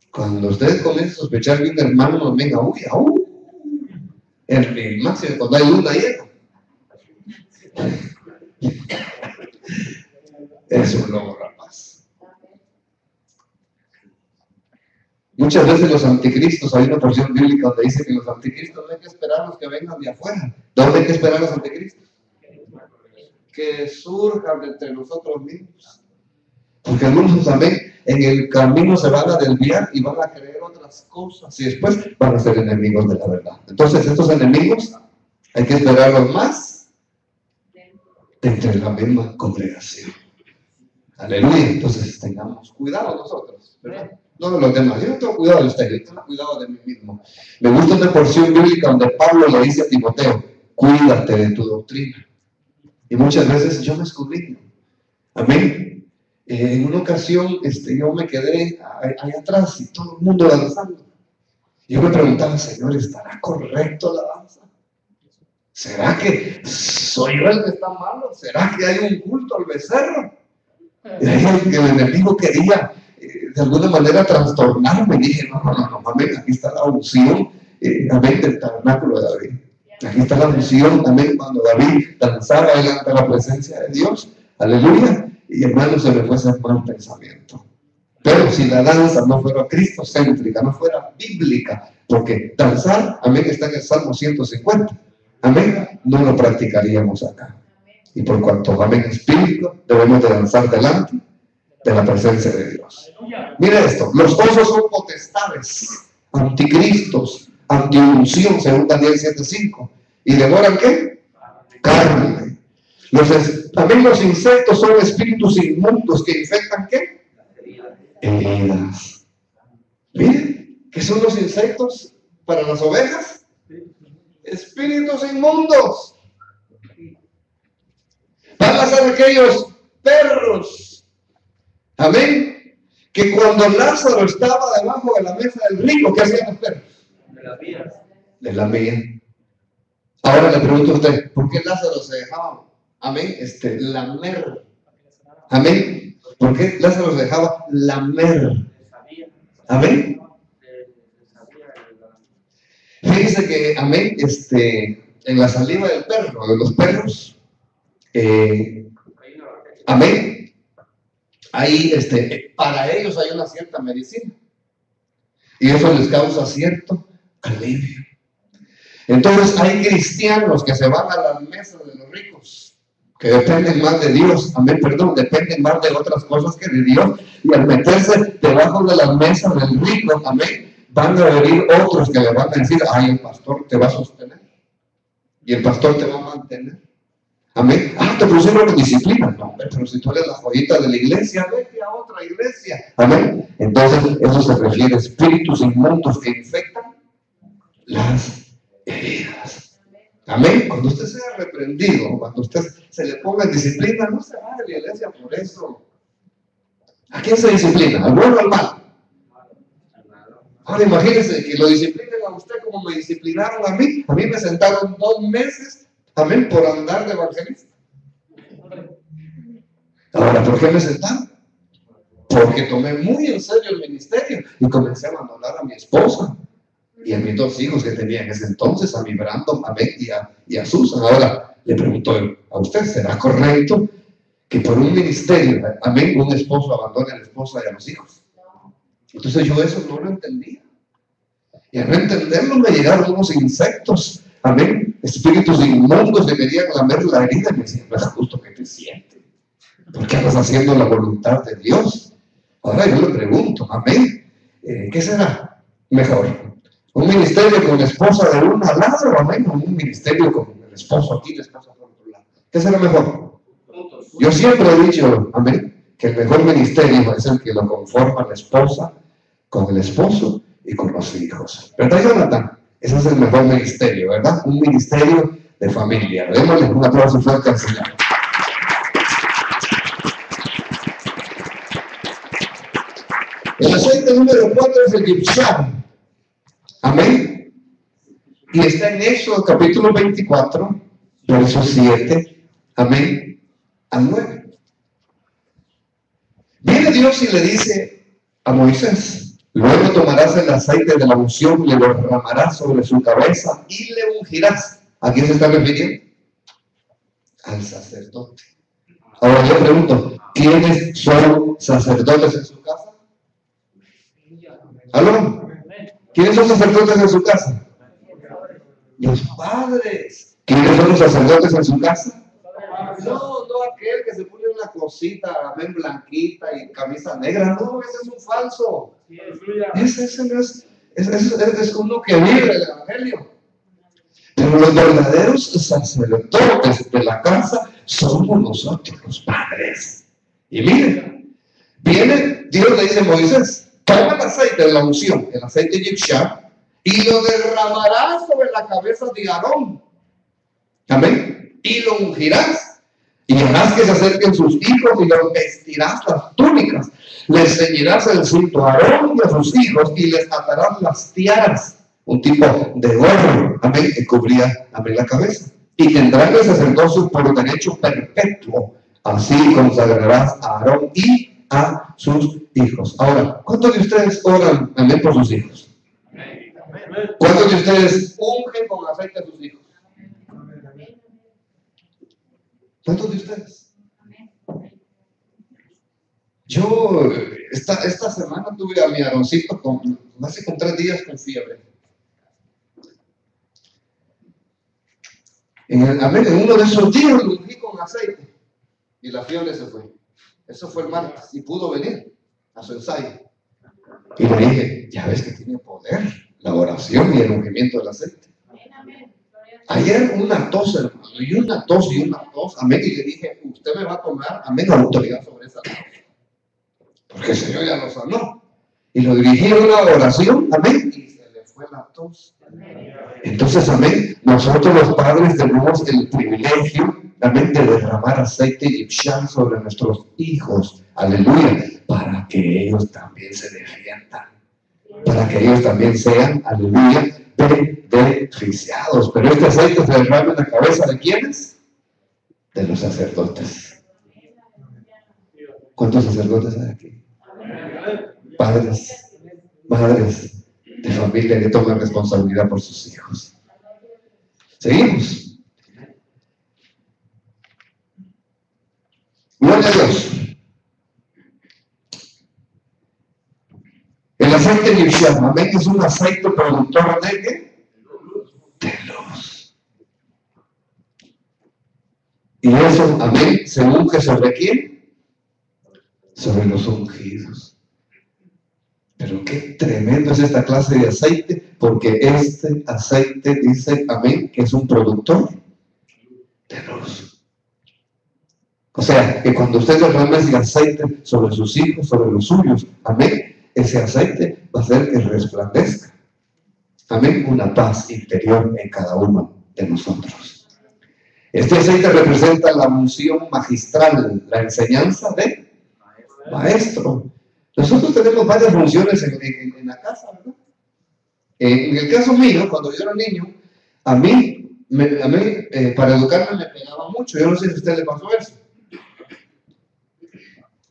Cuando usted comienza a sospechar que un hermano nos venga, el máximo cuando hay luna llena. Es un lobo rapaz. Muchas veces los anticristos, hay una porción bíblica donde dice que los anticristos no hay que esperarlos que vengan de afuera. ¿Dónde hay que esperar a los anticristos? Que surjan entre nosotros mismos. Porque algunos también en el camino se van a desviar y van a creer otras cosas y después van a ser enemigos de la verdad. Entonces estos enemigos hay que esperarlos más entre la misma congregación. Aleluya. Entonces tengamos cuidado nosotros, ¿verdad? No de los demás. Yo no tengo cuidado de ustedes, yo tengo cuidado de mí mismo. Me gusta una porción bíblica donde Pablo le dice a Timoteo: cuídate de tu doctrina. Y muchas veces yo me escudriño. Amén. En una ocasión yo me quedé ahí atrás y todo el mundo danzando. Yo me preguntaba: Señor, ¿estará correcto la danza? ¿Será que soy yo el que está malo? ¿Será que hay un culto al becerro? Y ahí el enemigo quería de alguna manera trastornarme. Y dije: no, amén, aquí está la unción, amén, del tabernáculo de David. Aquí está la unción, amén, cuando David danzaba delante de la presencia de Dios. Aleluya. Y hermano, se me fue ese mal pensamiento. Pero si la danza no fuera cristocéntrica, no fuera bíblica, porque danzar, amén, está en el Salmo 150, amén, no lo practicaríamos acá. Y por cuanto, amén, es bíblico, debemos de danzar delante de la presencia de Dios. Mira esto: los osos son potestades, anticristos, antiunción, según Daniel 7:5. ¿Y devoran qué? Carne. También los insectos son espíritus inmundos que infectan ¿qué? Heridas. Miren, ¿qué son los insectos para las ovejas? Espíritus inmundos. Van a ser aquellos perros, amén, que cuando Lázaro estaba debajo de la mesa del rico, ¿qué hacían los perros? De la mía. Ahora le pregunto a usted: ¿por qué Lázaro se dejaba, amén, lamer? Amén. ¿Por qué Lázaro se dejaba lamer? Amén. Fíjese que, amén, en la saliva del perro, de los perros, amén, ahí, para ellos hay una cierta medicina y eso les causa cierto alivio. Entonces hay cristianos que se van a las mesas de los ricos, que dependen más de Dios, amén, dependen más de otras cosas que de Dios, y al meterse debajo de las mesas del rico, amén, van a venir otros que le van a decir: ay, el pastor te va a sostener y el pastor te va a mantener. Amén. Te pusieron disciplina. No, pero si tú eres la joyita de la iglesia, vete a otra iglesia. Amén. Entonces, eso se refiere a espíritus inmundos que infectan las heridas. Amén. Cuando usted sea reprendido, cuando usted se le ponga en disciplina, no se va de la iglesia por eso. ¿A quién se disciplina? ¿Al bueno o al malo? Ahora imagínense que lo disciplinen a usted como me disciplinaron a mí. A mí me sentaron 2 meses. Amén, por andar de evangelista. Ahora, ¿por qué me sentaron? Porque tomé muy en serio el ministerio y comencé a abandonar a mi esposa y a mis 2 hijos que tenía en ese entonces, a mi Brandon, amén, y a Susan. Ahora, le pregunto a usted: ¿será correcto que por un ministerio, amén, un esposo abandone a la esposa y a los hijos? Entonces yo eso no lo entendía. Y al no entenderlo me llegaron unos insectos, amén, espíritus inmundos que querían lamer la herida y me decían: no es justo que te sientes, porque andas haciendo la voluntad de Dios. Ahora yo le pregunto, amén, ¿qué será mejor? ¿Un ministerio con la esposa de uno al lado, amén, o un ministerio con el esposo aquí y la esposa por otro lado? ¿Qué será mejor? Yo siempre he dicho, amén, que el mejor ministerio es el que lo conforma la esposa con el esposo y con los hijos. ¿Verdad, Jonathan? Ese es el mejor ministerio, ¿verdad? Un ministerio de familia. Démosle un aplauso fuerte al Señor. El aceite número 4 es el Gibson. Amén. Y está en Éxodo capítulo 24, verso 7. Amén. Al 9. Viene Dios y le dice a Moisés: luego tomarás el aceite de la unción, le lo derramarás sobre su cabeza y le ungirás. ¿A quién se está refiriendo? Al sacerdote. Ahora yo pregunto: ¿quiénes son sacerdotes en su casa? ¿Aló? ¿Quiénes son sacerdotes en su casa? Los padres. ¿Quiénes son los sacerdotes en su casa? No aquel que se pone una cosita, amén, blanquita y camisa negra. No, ese es un falso. Ese no es uno que vive el evangelio. Pero los verdaderos sacerdotes de la casa somos nosotros, los padres. Y miren, viene, Dios le dice a Moisés, toma el aceite de la unción, el aceite Yibsham, y lo derramarás sobre la cabeza de Aarón. Amén. Y lo ungirás. Y harás que se acerquen sus hijos y los vestirás las túnicas. Les ceñirás el cinto a Aarón y a sus hijos y les atarás las tiaras, un tipo de gorro, amén, que cubría, amén, la cabeza. Y tendrán el sacerdocio por derecho perpetuo. Así consagrarás a Aarón y a sus hijos. Ahora, ¿cuántos de ustedes oran, amén, por sus hijos? ¿Cuántos de ustedes ungen con aceite a sus hijos? ¿Cuántos de ustedes? Yo esta semana tuve a mi Aaroncito hace con 3 días con fiebre. En uno de esos días lo ungí con aceite y la fiebre se fue. Eso fue el martes y pudo venir a su ensayo. Y le dije, ya ves que tiene poder la oración y el ungimiento del aceite. Ayer una tos, hermano, y una tos, amén, y le dije, usted me va a tomar, amén, la autoridad sobre esa tos, porque el Señor ya lo sanó, y lo dirigí a una oración, amén, y se le fue la tos. Entonces, amén, nosotros los padres tenemos el privilegio, amén, de derramar aceite y Yibsham sobre nuestros hijos, aleluya, para que ellos también se defiendan, para que ellos también sean, aleluya, beneficiados. Pero este aceite se derrama en la cabeza ¿de quiénes? De los sacerdotes. ¿Cuántos sacerdotes hay aquí? Padres, madres de familia que toman responsabilidad por sus hijos. Seguimos. Gloria a Dios. El aceite Yibsham, amén, es un aceite productor de ¿qué? De luz. Y eso, amén, se unge sobre ¿quién? Sobre los ungidos. Pero qué tremendo es esta clase de aceite, porque este aceite dice, amén, que es un productor de luz. O sea, que cuando usted derrama ese aceite sobre sus hijos, sobre los suyos, amén, ese aceite va a hacer que resplandezca, amén, una paz interior en cada uno de nosotros. Este aceite representa la unción magistral, la enseñanza de maestro. Nosotros tenemos varias funciones en la casa, ¿verdad? En el caso mío, cuando yo era niño, a mí para educarme me pegaba mucho. Yo no sé si a usted le pasó eso.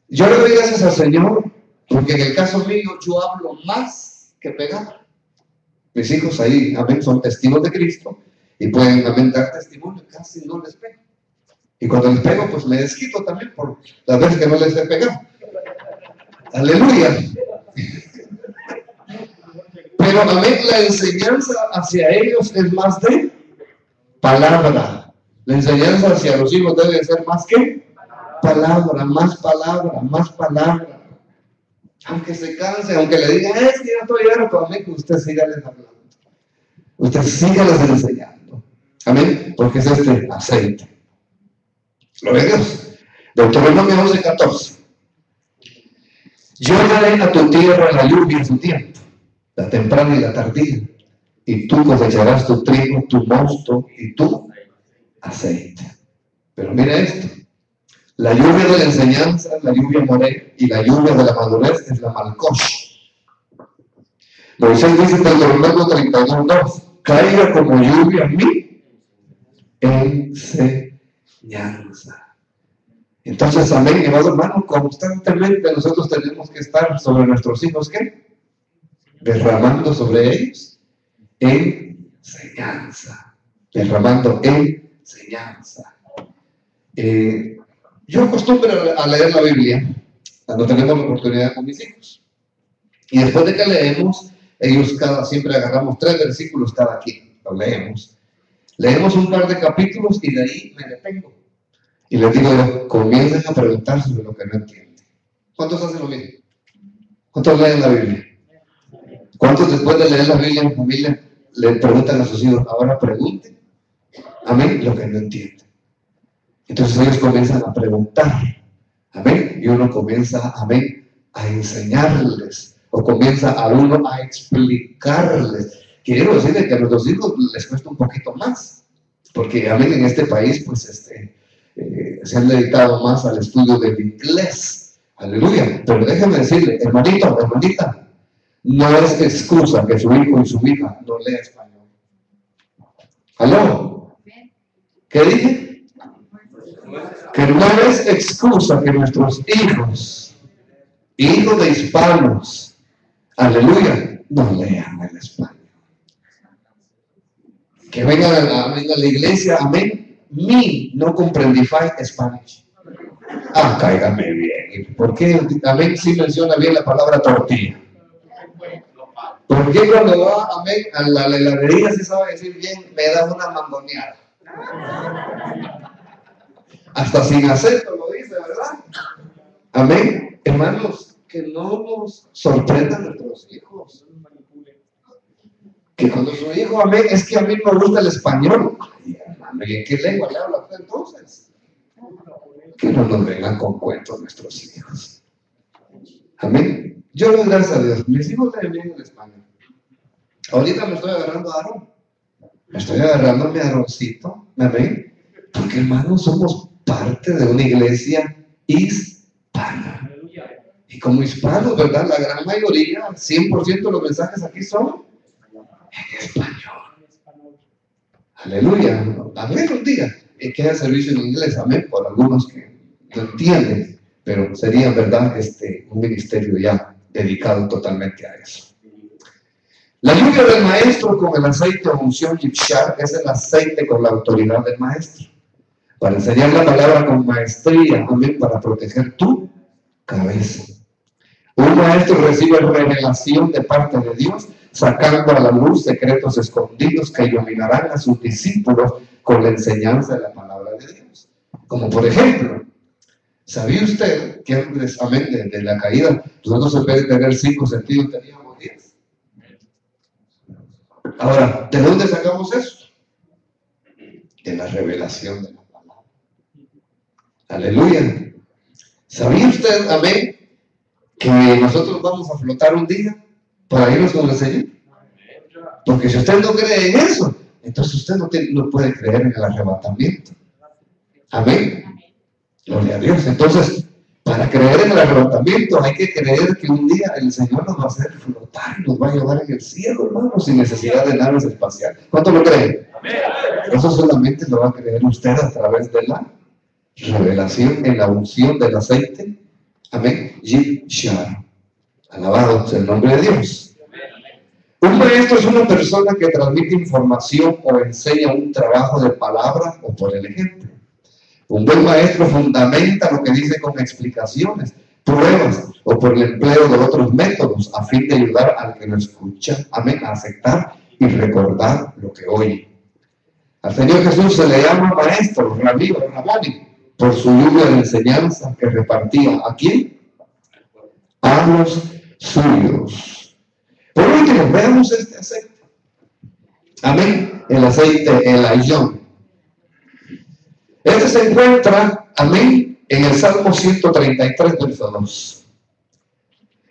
Yo le doy gracias al Señor, porque en el caso mío yo hablo más que pegar. Mis hijos ahí, amén, son testigos de Cristo y pueden, amén, dar testimonio, casi no les pego. Y cuando les pego, pues me desquito también por las veces que no les he pegado. Aleluya. Pero, amén, la enseñanza hacia ellos es más de palabra. La enseñanza hacia los hijos debe ser más que palabra, más palabra, más palabra. Aunque se canse, aunque le digan, es que ya estoy harto, amén, que usted sígales hablando. Usted sígales enseñando. Amén, porque es este aceite. Gloria a Dios. Deuteronomio 11:14. Yo daré a tu tierra la lluvia en su tiempo, la temprana y la tardía, y tú cosecharás tu trigo, tu mosto y tu aceite. Pero mira esto. La lluvia de la enseñanza, la lluvia morena, y la lluvia de la madurez es la malcosh. Moisés dice en Deuteronomio 32:2, caiga como lluvia en mí enseñanza. Entonces, amén, amado hermano, constantemente nosotros tenemos que estar sobre nuestros hijos, ¿qué? Derramando sobre ellos enseñanza. Derramando enseñanza. Yo acostumbro a leer la Biblia cuando tenemos la oportunidad con mis hijos. Y después de que leemos, ellos siempre agarramos 3 versículos cada quien. Lo leemos. Leemos un par de capítulos y de ahí me detengo. Y les digo yo, comiencen a preguntar sobre lo que no entienden. ¿Cuántos hacen lo mismo? ¿Cuántos leen la Biblia? ¿Cuántos después de leer la Biblia en familia le preguntan a sus hijos, ahora pregunten? Amén, lo que no entienden. Entonces ellos comienzan a preguntar. Amén. Y uno comienza, amén, a enseñarles. O comienza a uno a explicarles. Quiero decirles que a nuestros hijos les cuesta un poquito más. Porque, amén, en este país, pues, se han dedicado más al estudio del inglés. Aleluya. Pero déjenme decirle, hermanito, hermanita, no es excusa que su hijo y su hija no lea español. ¿Aló? ¿Qué dije? Que no es excusa que nuestros hijos de hispanos, aleluya, no lean el español. Que vengan a la iglesia, amén, no comprendify Spanish. Ah, cáigame bien. ¿Por qué, amén, sí menciona bien la palabra tortilla? ¿Por qué cuando va, amén, a la heladería sí sabe decir bien, me da una mangoneada? Hasta sin acento lo dice, ¿verdad? Amén. Hermanos, que no nos sorprendan nuestros hijos. Que cuando su hijo, amén, es que a mí me gusta el español. Ay, hermano, ¿y en qué lengua le habla usted entonces? Que no nos vengan con cuentos nuestros hijos. Amén. Yo le doy gracias a Dios. Mis hijos leen bien el español. Ahorita me estoy agarrando a Aarón. Me estoy agarrando a mi Aaroncito. Amén. Porque, hermanos, somos parte de una iglesia hispana. Y como hispanos, ¿verdad? La gran mayoría, 100% de los mensajes aquí son en español. Aleluya. Amén, un día que haya servicio en inglés, amén, por algunos que no entienden, pero sería, ¿verdad?, un ministerio ya dedicado totalmente a eso. La lluvia del maestro con el aceite o unción yipshar es el aceite con la autoridad del maestro, para enseñar la palabra con maestría, amén, para proteger tu cabeza. Un maestro recibe revelación de parte de Dios, sacando a la luz secretos escondidos que iluminarán a sus discípulos con la enseñanza de la palabra de Dios. Como por ejemplo, ¿sabía usted que antes, amén, de la caída, nosotros en vez de tener 5 sentidos teníamos 10? Ahora, ¿de dónde sacamos eso? De la revelación de la palabra. Aleluya. ¿Sabía usted, amén, que nosotros vamos a flotar un día para irnos con el Señor? Porque si usted no cree en eso, entonces usted no puede creer en el arrebatamiento. Amén. Gloria a Dios. Entonces, para creer en el arrebatamiento hay que creer que un día el Señor nos va a hacer flotar y nos va a llevar en el cielo, hermano, sin necesidad de naves espaciales. ¿Cuánto lo creen? Eso solamente lo va a creer usted a través de la revelación en la unción del aceite. Amén. Yipshar. Alabado sea el nombre de Dios. Un maestro es una persona que transmite información o enseña un trabajo de palabra o por el ejemplo. Un buen maestro fundamenta lo que dice con explicaciones, pruebas o por el empleo de otros métodos a fin de ayudar al que lo escucha, amén, a aceptar y recordar lo que oye. Al Señor Jesús se le llama maestro, rabí o raboni, por su lluvia de enseñanza que repartía. ¿A quién? A los suyos. Por último, veamos este aceite. Amén. El aceite, el ayón. Este se encuentra, amén, en el Salmo 133, verso 2.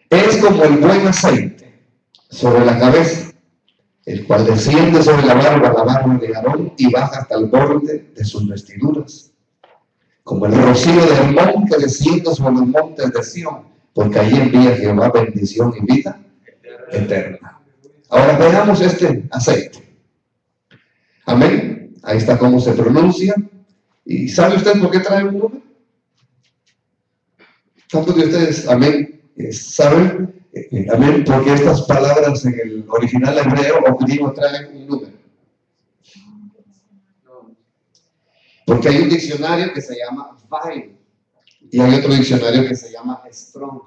Es como el buen aceite sobre la cabeza, el cual desciende sobre la barba de Aarón y baja hasta el borde de sus vestiduras. Como el rocío de Hermón que desciende sobre los montes de Sión, porque allí envía Jehová bendición y vida eterna. Ahora veamos este aceite. Amén. Ahí está cómo se pronuncia. ¿Y sabe usted por qué trae un número? ¿Cuántos de ustedes, amén, saben, amén, porque estas palabras en el original hebreo o griego traen un número? Porque hay un diccionario que se llama Vine y hay otro diccionario que se llama Strong.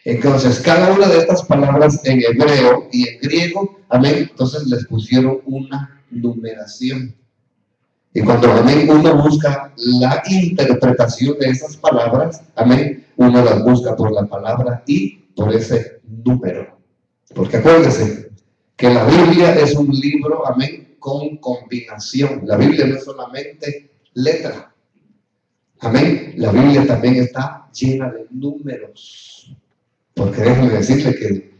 Entonces, cada una de estas palabras en hebreo y en griego, amén, entonces les pusieron una numeración. Y cuando, amén, uno busca la interpretación de esas palabras, amén, uno las busca por la palabra y por ese número. Porque acuérdense que la Biblia es un libro, amén, con combinación. La Biblia no es solamente letra. Amén. La Biblia también está llena de números. Porque déjenme decirle que,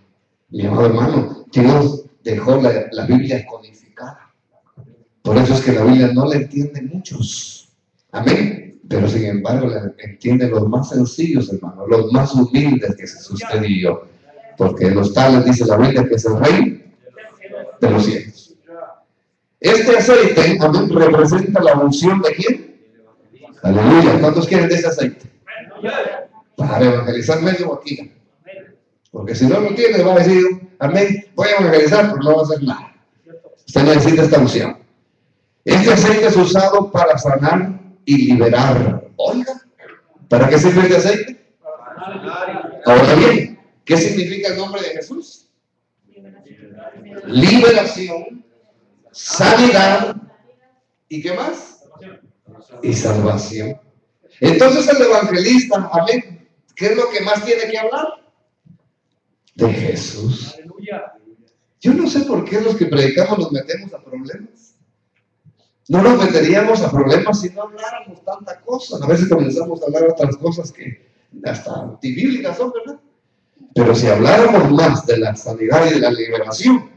mi amado hermano, Dios dejó la Biblia codificada. Por eso es que la Biblia no la entienden muchos. Amén. Pero sin embargo la entienden los más sencillos, hermano, los más humildes, que es usted y yo. Porque los tales dice la Biblia que es el rey de los cielos. Este aceite, amén, representa la unción de ¿quién? Aleluya. ¿Cuántos quieren de ese aceite? Para evangelizar medio aquí. Porque si no lo tiene, va a decir, amén, voy a evangelizar, pero no va a hacer nada. Usted necesita esta unción. Este aceite es usado para sanar y liberar. Oiga, ¿para qué sirve este aceite? Ahora bien, ¿qué significa el nombre de Jesús? Liberación, sanidad, ¿y qué más? Y salvación. Entonces el evangelista, amén, ¿qué es lo que más tiene que hablar? De Jesús. Yo no sé por qué los que predicamos nos metemos a problemas. No nos meteríamos a problemas si no habláramos tanta cosa. A veces comenzamos a hablar otras cosas que hasta antibíblicas son, ¿verdad? Pero si habláramos más de la sanidad y de la liberación,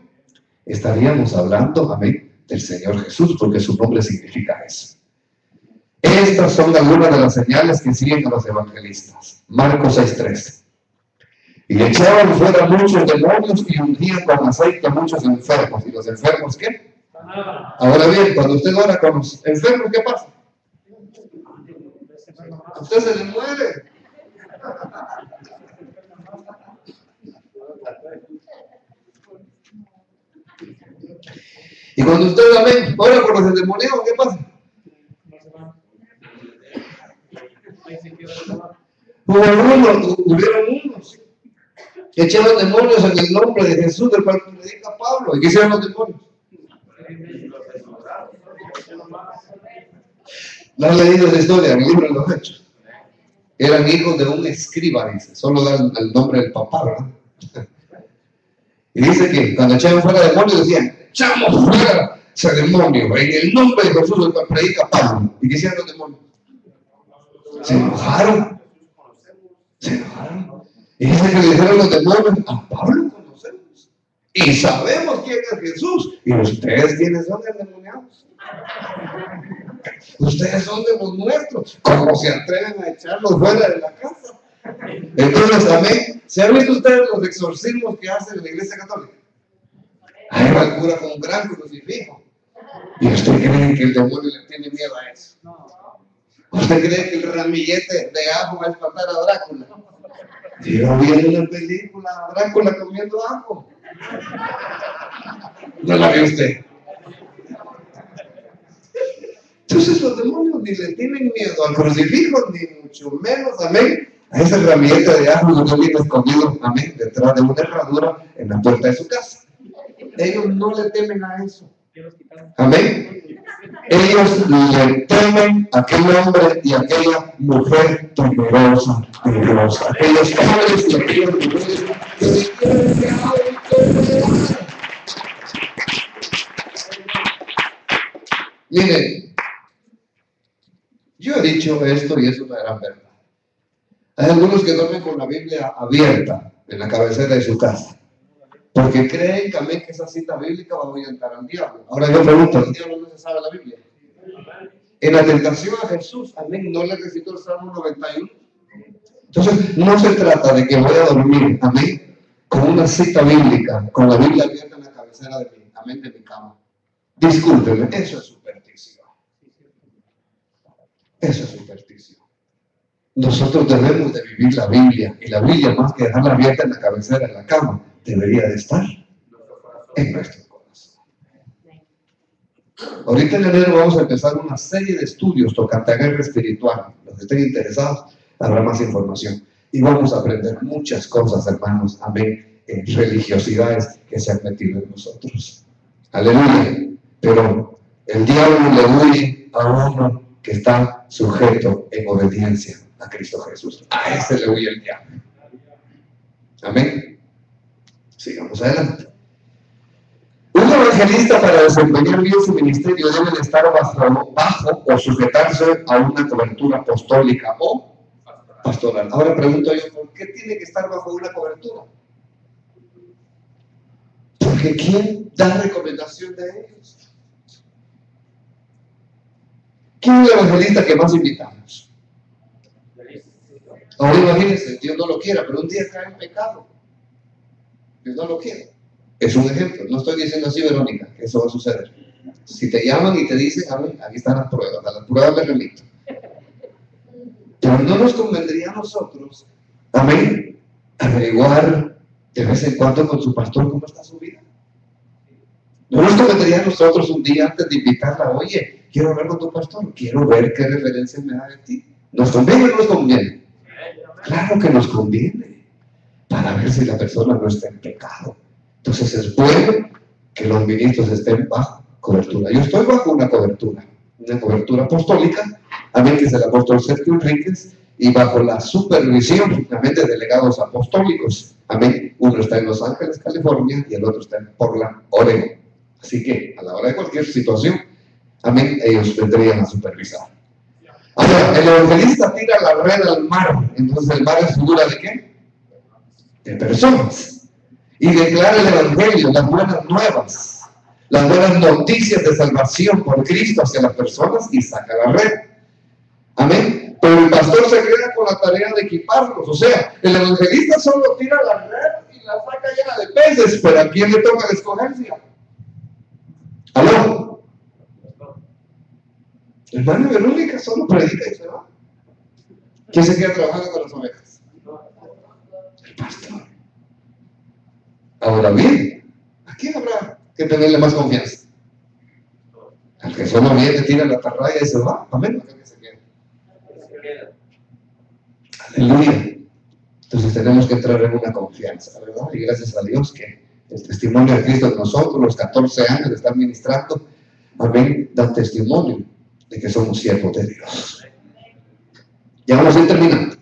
estaríamos hablando, amén, del Señor Jesús, porque su nombre significa eso. Estas son algunas de las señales que siguen a los evangelistas. Marcos 6:13. Y echaban fuera muchos demonios y ungían con aceite a muchos enfermos. ¿Y los enfermos qué? Ahora bien, cuando usted ora con los enfermos, ¿qué pasa? A usted se le muere. Y cuando usted, amén, ora por los endemoniados, ¿qué pasa? Hubieron unos que echaban demonios en el nombre de Jesús, del cual predica Pablo. ¿Y qué hicieron los demonios? ¿No han leído esa historia en el libro de los Hechos? Eran hijos de un escriba, dice, solo da el nombre del papá, ¿verdad? Y dice que cuando echaban fuera demonios decían, echamos fuera ese demonio en el nombre de Jesús, del cual predica Pablo. ¿Y qué hicieron los demonios? Se enojaron. Se enojaron. Y dice que le dijeron los demonios, a Pablo conocemos. Y sabemos quién es Jesús. ¿Y ustedes quiénes son endemoniados? Ustedes son de los nuestros. ¿Cómo se atreven a echarlos fuera de la casa? Entonces, amén. ¿Se han visto ustedes los exorcismos que hacen en la iglesia católica? Ahí va el cura con un gran crucifijo. ¿Y usted cree que el demonio le tiene miedo a eso? ¿Usted cree que el ramillete de ajo va a espantar a Drácula? Yo vi en una película a Drácula comiendo ajo. ¿No la vio usted? Entonces los demonios ni le tienen miedo al crucifijo, ni mucho menos, amén, a ese ramillete de ajo que viene escondido, amén, detrás de una herradura en la puerta de su casa. Ellos no le temen a eso. Amén. Ellos le temen a aquel hombre y a aquella mujer temerosa de Dios. Aquellos hombres y aquellas mujeres que se quieren de autoridad. Miren, yo he dicho esto y es una gran verdad. Hay algunos que duermen con la Biblia abierta en la cabecera de su casa, porque creen también que esa cita bíblica va a orientar al diablo. Ahora yo pregunto, ¿el diablo no se sabe la Biblia? En la tentación a Jesús, amén, no le recitó el Salmo 91. Entonces, no se trata de que voy a dormir, amén, con una cita bíblica, con la Biblia abierta en la cabecera de mi, amén, de mi cama. Discúlpeme, eso es superstición. Eso es superstición. Nosotros debemos de vivir la Biblia, y la Biblia, más que dejarla abierta en la cabecera de la cama, debería de estar en nuestro corazón. Ahorita en enero vamos a empezar una serie de estudios tocante a guerra espiritual. Los que estén interesados, habrá más información. Y vamos a aprender muchas cosas, hermanos, amén, en religiosidades que se han metido en nosotros. Aleluya. Pero el diablo le huye a uno que está sujeto en obediencia a Cristo Jesús. A ese le huye el diablo. Amén. Sigamos adelante. Un evangelista, para desempeñar bien su ministerio, debe de estar bajo o sujetarse a una cobertura apostólica o pastoral. Ahora pregunto yo, ¿por qué tiene que estar bajo una cobertura? Porque ¿quién da recomendación de ellos? ¿Quién es el evangelista que más invitamos? Ahora imagínense, Dios no lo quiera, pero un día cae en pecado. Dios no lo quiere. Es un ejemplo. No estoy diciendo así, Verónica, que eso va a suceder. Si te llaman y te dicen, amén, aquí están las pruebas, a las pruebas me remito. Pero no nos convendría a nosotros, amén, averiguar de vez en cuando con su pastor cómo está su vida. No nos convendría a nosotros un día antes de invitarla, oye, quiero hablar con tu pastor, quiero ver qué referencia me da de ti. ¿Nos conviene o no nos conviene? Claro que nos conviene, para ver si la persona no está en pecado. Entonces es bueno que los ministros estén bajo cobertura. Yo estoy bajo una cobertura apostólica, amén, que es el apóstol Sergio Enríquez, y bajo la supervisión también de delegados apostólicos. Amén. Uno está en Los Ángeles, California, y el otro está en Portland, Oregon. Así que a la hora de cualquier situación, amén, ellos vendrían a supervisar. Ahora, el evangelista tira la red al mar. Entonces el mar es figura ¿de qué? De personas. Y declara el evangelio, las buenas nuevas, las buenas noticias de salvación por Cristo hacia las personas, y saca la red. Amén. Pero el pastor se queda con la tarea de equiparlos. O sea, el evangelista solo tira la red y la saca llena de peces, pero ¿a quién le toca la escogencia? ¿Aló? Hermano Verónica solo predica y se va. ¿Quién se queda trabajando con las ovejas? El pastor. Ahora bien, ¿a quién habrá que tenerle más confianza? Al que solo viene, tira la atarraya y se va. Amén. ¿A qué se queda? Aleluya. Entonces tenemos que entrar en una confianza, ¿verdad? Y gracias a Dios que el testimonio de Cristo en nosotros, los 14 años de estar ministrando, amén, dan testimonio de que somos siervos de Dios. Ya vamos a ir terminando.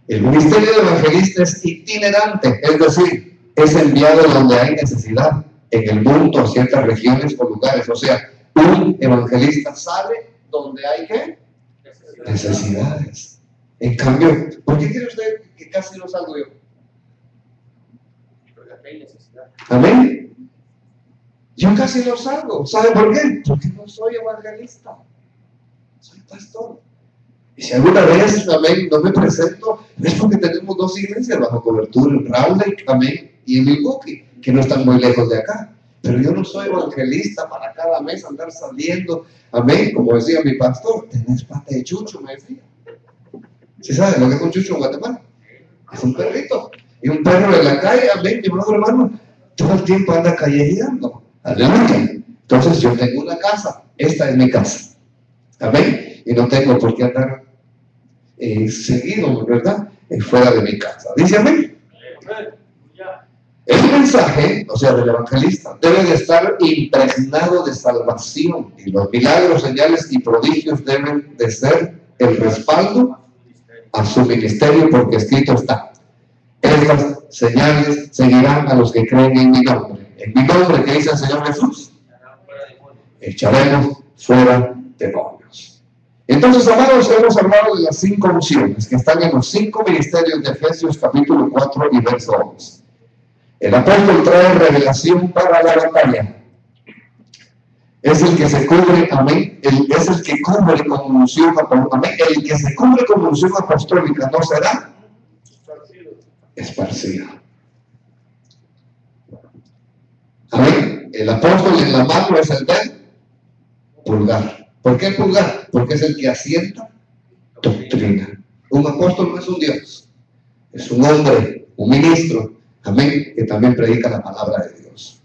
El ministerio de evangelista es itinerante, es decir, es enviado donde hay necesidad en el mundo, a ciertas regiones o lugares. O sea, un evangelista sale donde hay ¿qué? Necesidades. En cambio, ¿por qué quiere usted que casi no salgo yo? Porque acá hay necesidad. Amén. Yo casi no salgo. ¿Sabe por qué? Porque no soy evangelista. Soy pastor. Y si alguna vez, amén, no me presento, es porque tenemos dos iglesias bajo cobertura, en Raleigh, amén, y en Milwaukee, que no están muy lejos de acá. Pero yo no soy evangelista para cada mes andar saliendo, amén, como decía mi pastor, tenés pata de chucho, me decía. ¿Sí saben lo que es un chucho en Guatemala? Es un perrito. Y un perro de la calle, amén, mi hermano, todo el tiempo anda callejeando. Aleluya. Entonces yo tengo una casa, esta es mi casa. Amén. Y no tengo por qué andar seguido, ¿verdad? Fuera de mi casa. Dice amén. El mensaje, o sea, del evangelista, debe de estar impregnado de salvación, y los milagros, señales y prodigios deben de ser el respaldo a su ministerio, porque escrito está: estas señales seguirán a los que creen en mi nombre. En mi nombre, ¿qué dice el Señor Jesús? Echaremos fuera demonios. Entonces, amados, hemos hablado de las 5 unciones que están en los 5 ministerios de Efesios capítulo 4 y verso 11. El apóstol trae revelación para la batalla. Es el que se cubre, amén, es el que cubre con unción, amén, el que se cubre con unción apostólica no será esparcido. Amén. El apóstol en la mano es el del pulgar. ¿Por qué el pulgar? Porque es el que asienta doctrina. Un apóstol no es un Dios, es un hombre, un ministro, amén, que también predica la palabra de Dios.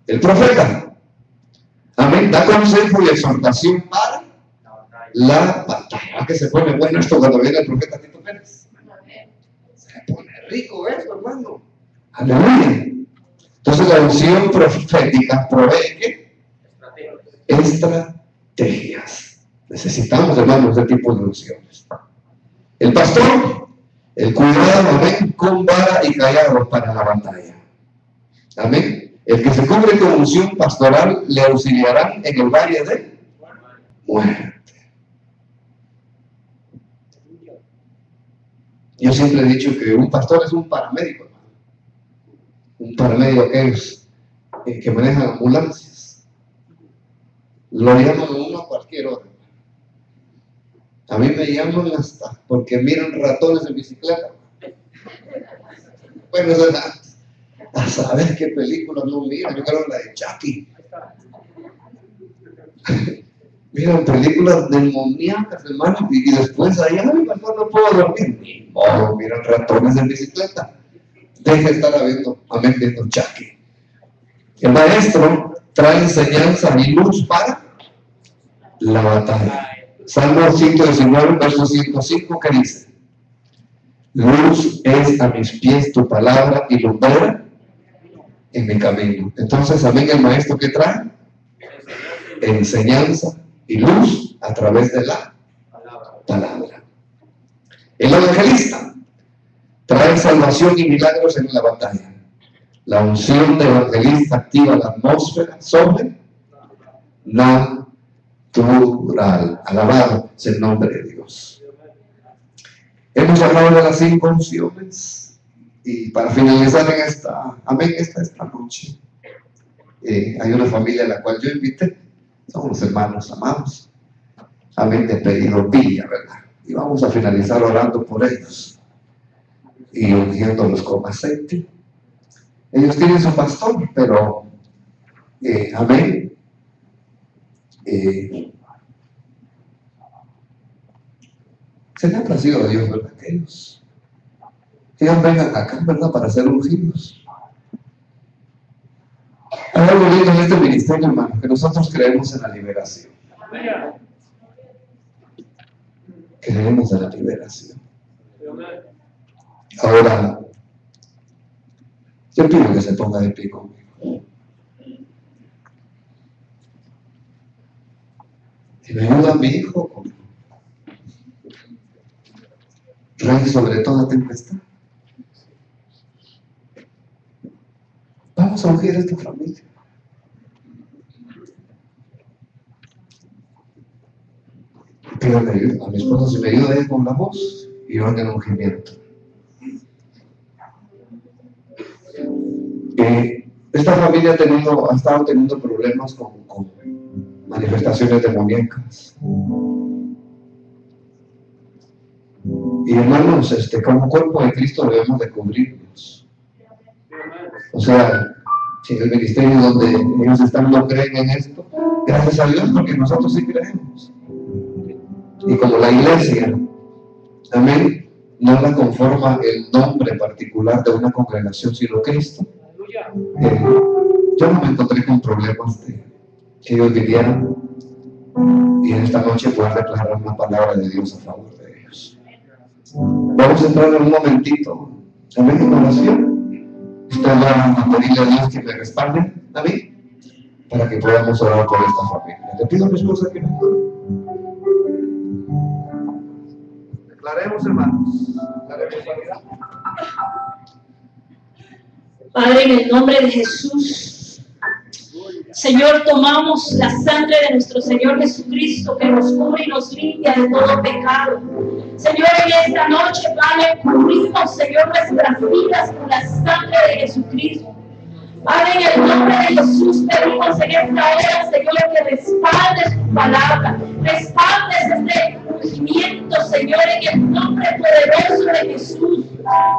El profeta, amén, da consejo y exhortación para la batalla. Que se pone bueno esto cuando viene el profeta Tito Pérez. Se pone rico eso, hermano. Aleluya. Entonces la unción profética provee ¿qué? Estrategia estrategias. Necesitamos, hermanos, ese tipo de unciones. El pastor, el cuidado, amén, con vara y callado para la batalla. Amén. El que se cubre con unción pastoral le auxiliarán en el valle de muerte. Yo siempre he dicho que un pastor es un paramédico, hermano. Un paramédico que maneja ambulancias. Lo llaman a uno a cualquier hora. A mí me llaman hasta porque miran ratones en bicicleta. Bueno, eso es a saber qué película no miran. Yo creo la de Chucky. Miran películas demoníacas, hermano, y después ahí, ay, mejor no puedo dormir. Ni modo, miran ratones en bicicleta. Deje de estar viendo Chucky. El maestro trae enseñanza y luz para la batalla. Salmo 119, verso 105, que dice: luz es a mis pies tu palabra y lumbrera en mi camino. Entonces, amén, el maestro que trae enseñanza y luz a través de la palabra. El evangelista trae salvación y milagros en la batalla. La unción de evangelista activa la atmósfera sobrenatural. Alabado sea el nombre de Dios. Hemos hablado de las 5 unciones y para finalizar en esta noche, hay una familia a la cual yo invité. Son unos hermanos amados. Amén, de pedido Villa, ¿verdad? Y vamos a finalizar orando por ellos y ungiéndolos con aceite. Ellos tienen su pastor, pero amén. Se le ha placido a Dios, ¿verdad? Que ellos vengan acá, ¿verdad? Para ser ungidos. Hay algo lindo en este ministerio, hermano, que nosotros creemos en la liberación. Creemos en la liberación. Ahora, yo pido que se ponga de pie conmigo. Y me ayuda a mi hijo, rey sobre toda tempestad. Vamos a ungir a esta familia. Pídame ayuda a mi esposa, si me ayuda ella con la voz y yo en el ungimiento. Esta familia ha estado teniendo problemas con manifestaciones demoníacas. Y hermanos, como cuerpo de Cristo debemos de cubrirnos. O sea, si en el ministerio donde ellos están no creen en esto, gracias a Dios, porque nosotros sí creemos. Y como la iglesia, amén, no la conforma el nombre particular de una congregación, sino Cristo. Yo no me encontré con problemas de que ellos vivieran y en esta noche poder declarar una palabra de Dios a favor de ellos. Vamos a entrar en un momentito, amén, en oración. Estoy hablando a pedirle a Dios que me respalde a mí para que podamos orar por esta familia. Le pido a mi esposa que me ayude. Declaremos, hermanos, declaremos sanidad. Padre, en el nombre de Jesús, Señor, tomamos la sangre de nuestro Señor Jesucristo que nos cubre y nos limpia de todo pecado. Señor, en esta noche, Padre, cubrimos, Señor, nuestras vidas con la sangre de Jesucristo. Padre, en el nombre de Jesús pedimos en esta hora, Señor, que respaldes tu palabra, respaldes este ungimiento, Señor, en el nombre poderoso de Jesús.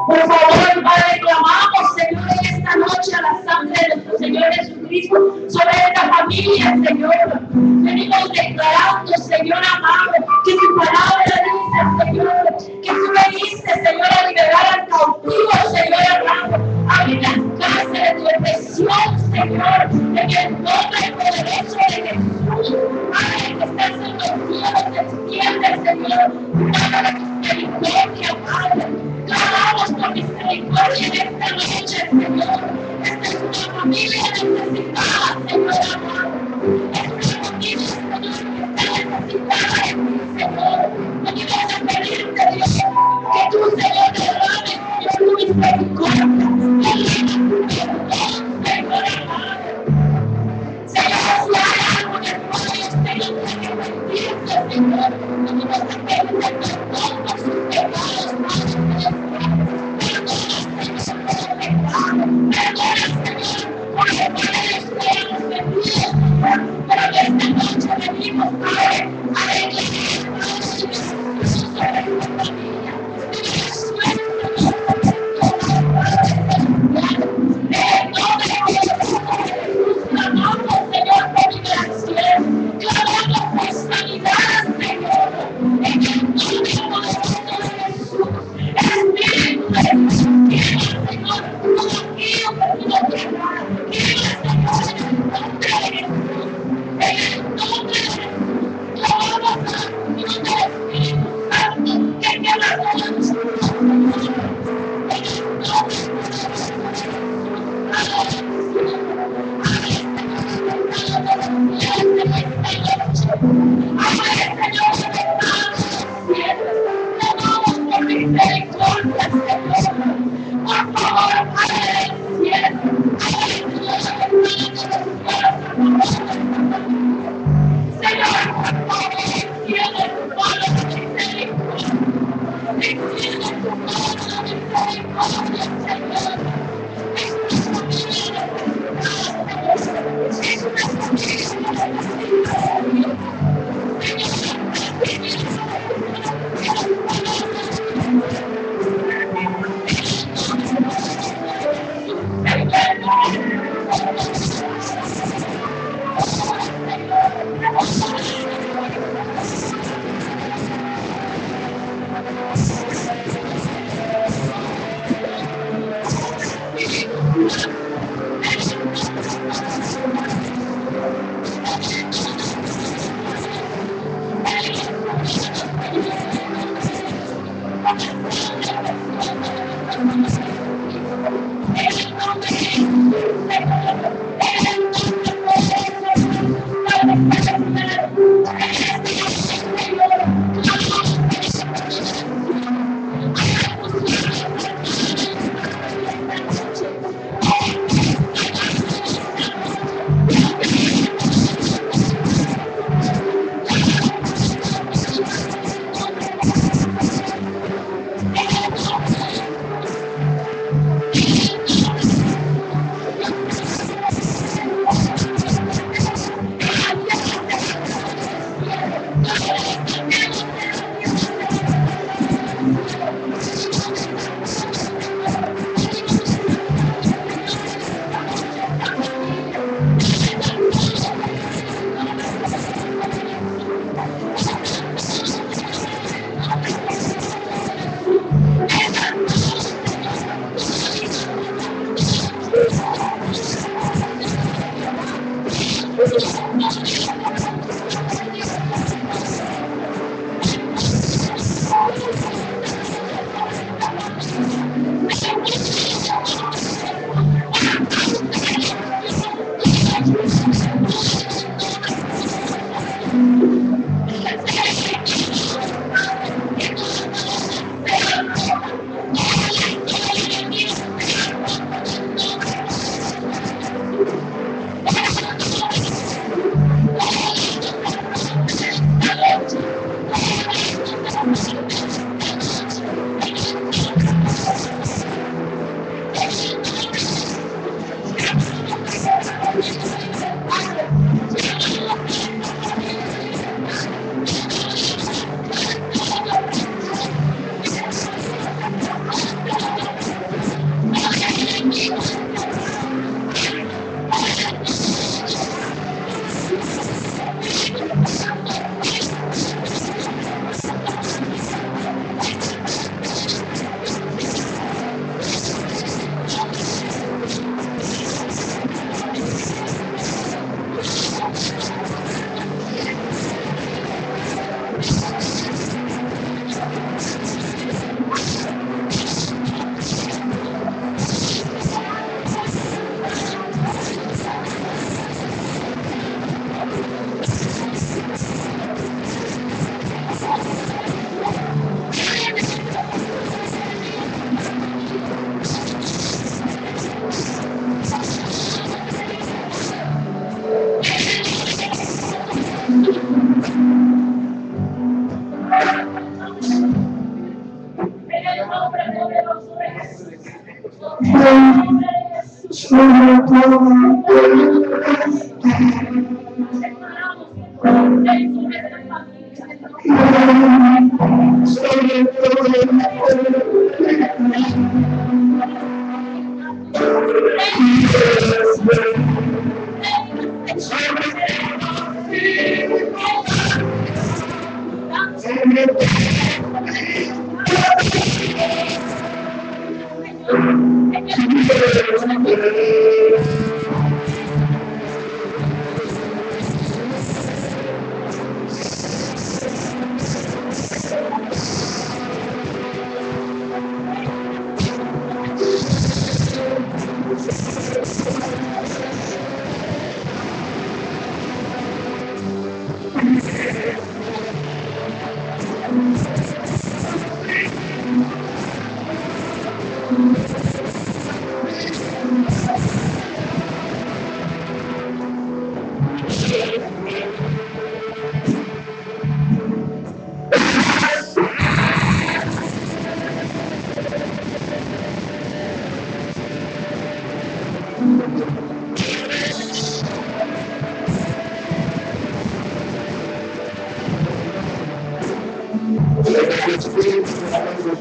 Por favor, Padre, clamamos, Señor, en esta noche a la sangre de nuestro Señor Jesucristo sobre esta familia, Señor. Venimos declarando, Señor amado, que tu palabra dice, Señor, que tú veniste, Señor, a liberar al cautivo, Señor amado, a abrir las cárceles de tu opresión, Señor, en el nombre poderoso de Jesús. Padre, que estás en los cielos, extiende, Señor, una de misericordia, Padre. Clamamos por misericordia en esta noche, Señor. Esta es una familia necesitada, Señor amado. Es una familia, Señor, que está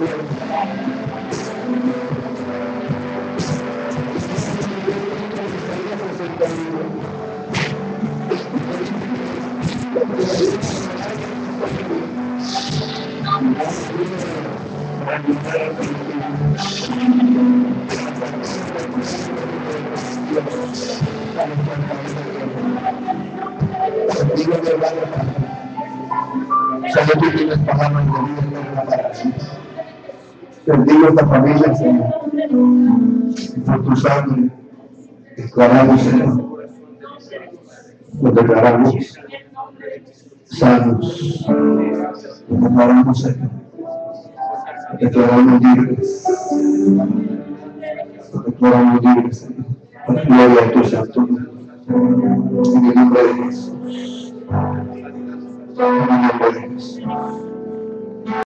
Señor, tú tienes palabras de vida eterna para ti. Bendigo esta familia, Señor. Por tu sangre, declaramos, Señor. Nos declaramos sanos. Nos declaramos, Señor. Nos declaramos libres. Nos declaramos libres, Señor. Para gloria a tu santo nombre. En el nombre de Jesús. En el nombre de Jesús.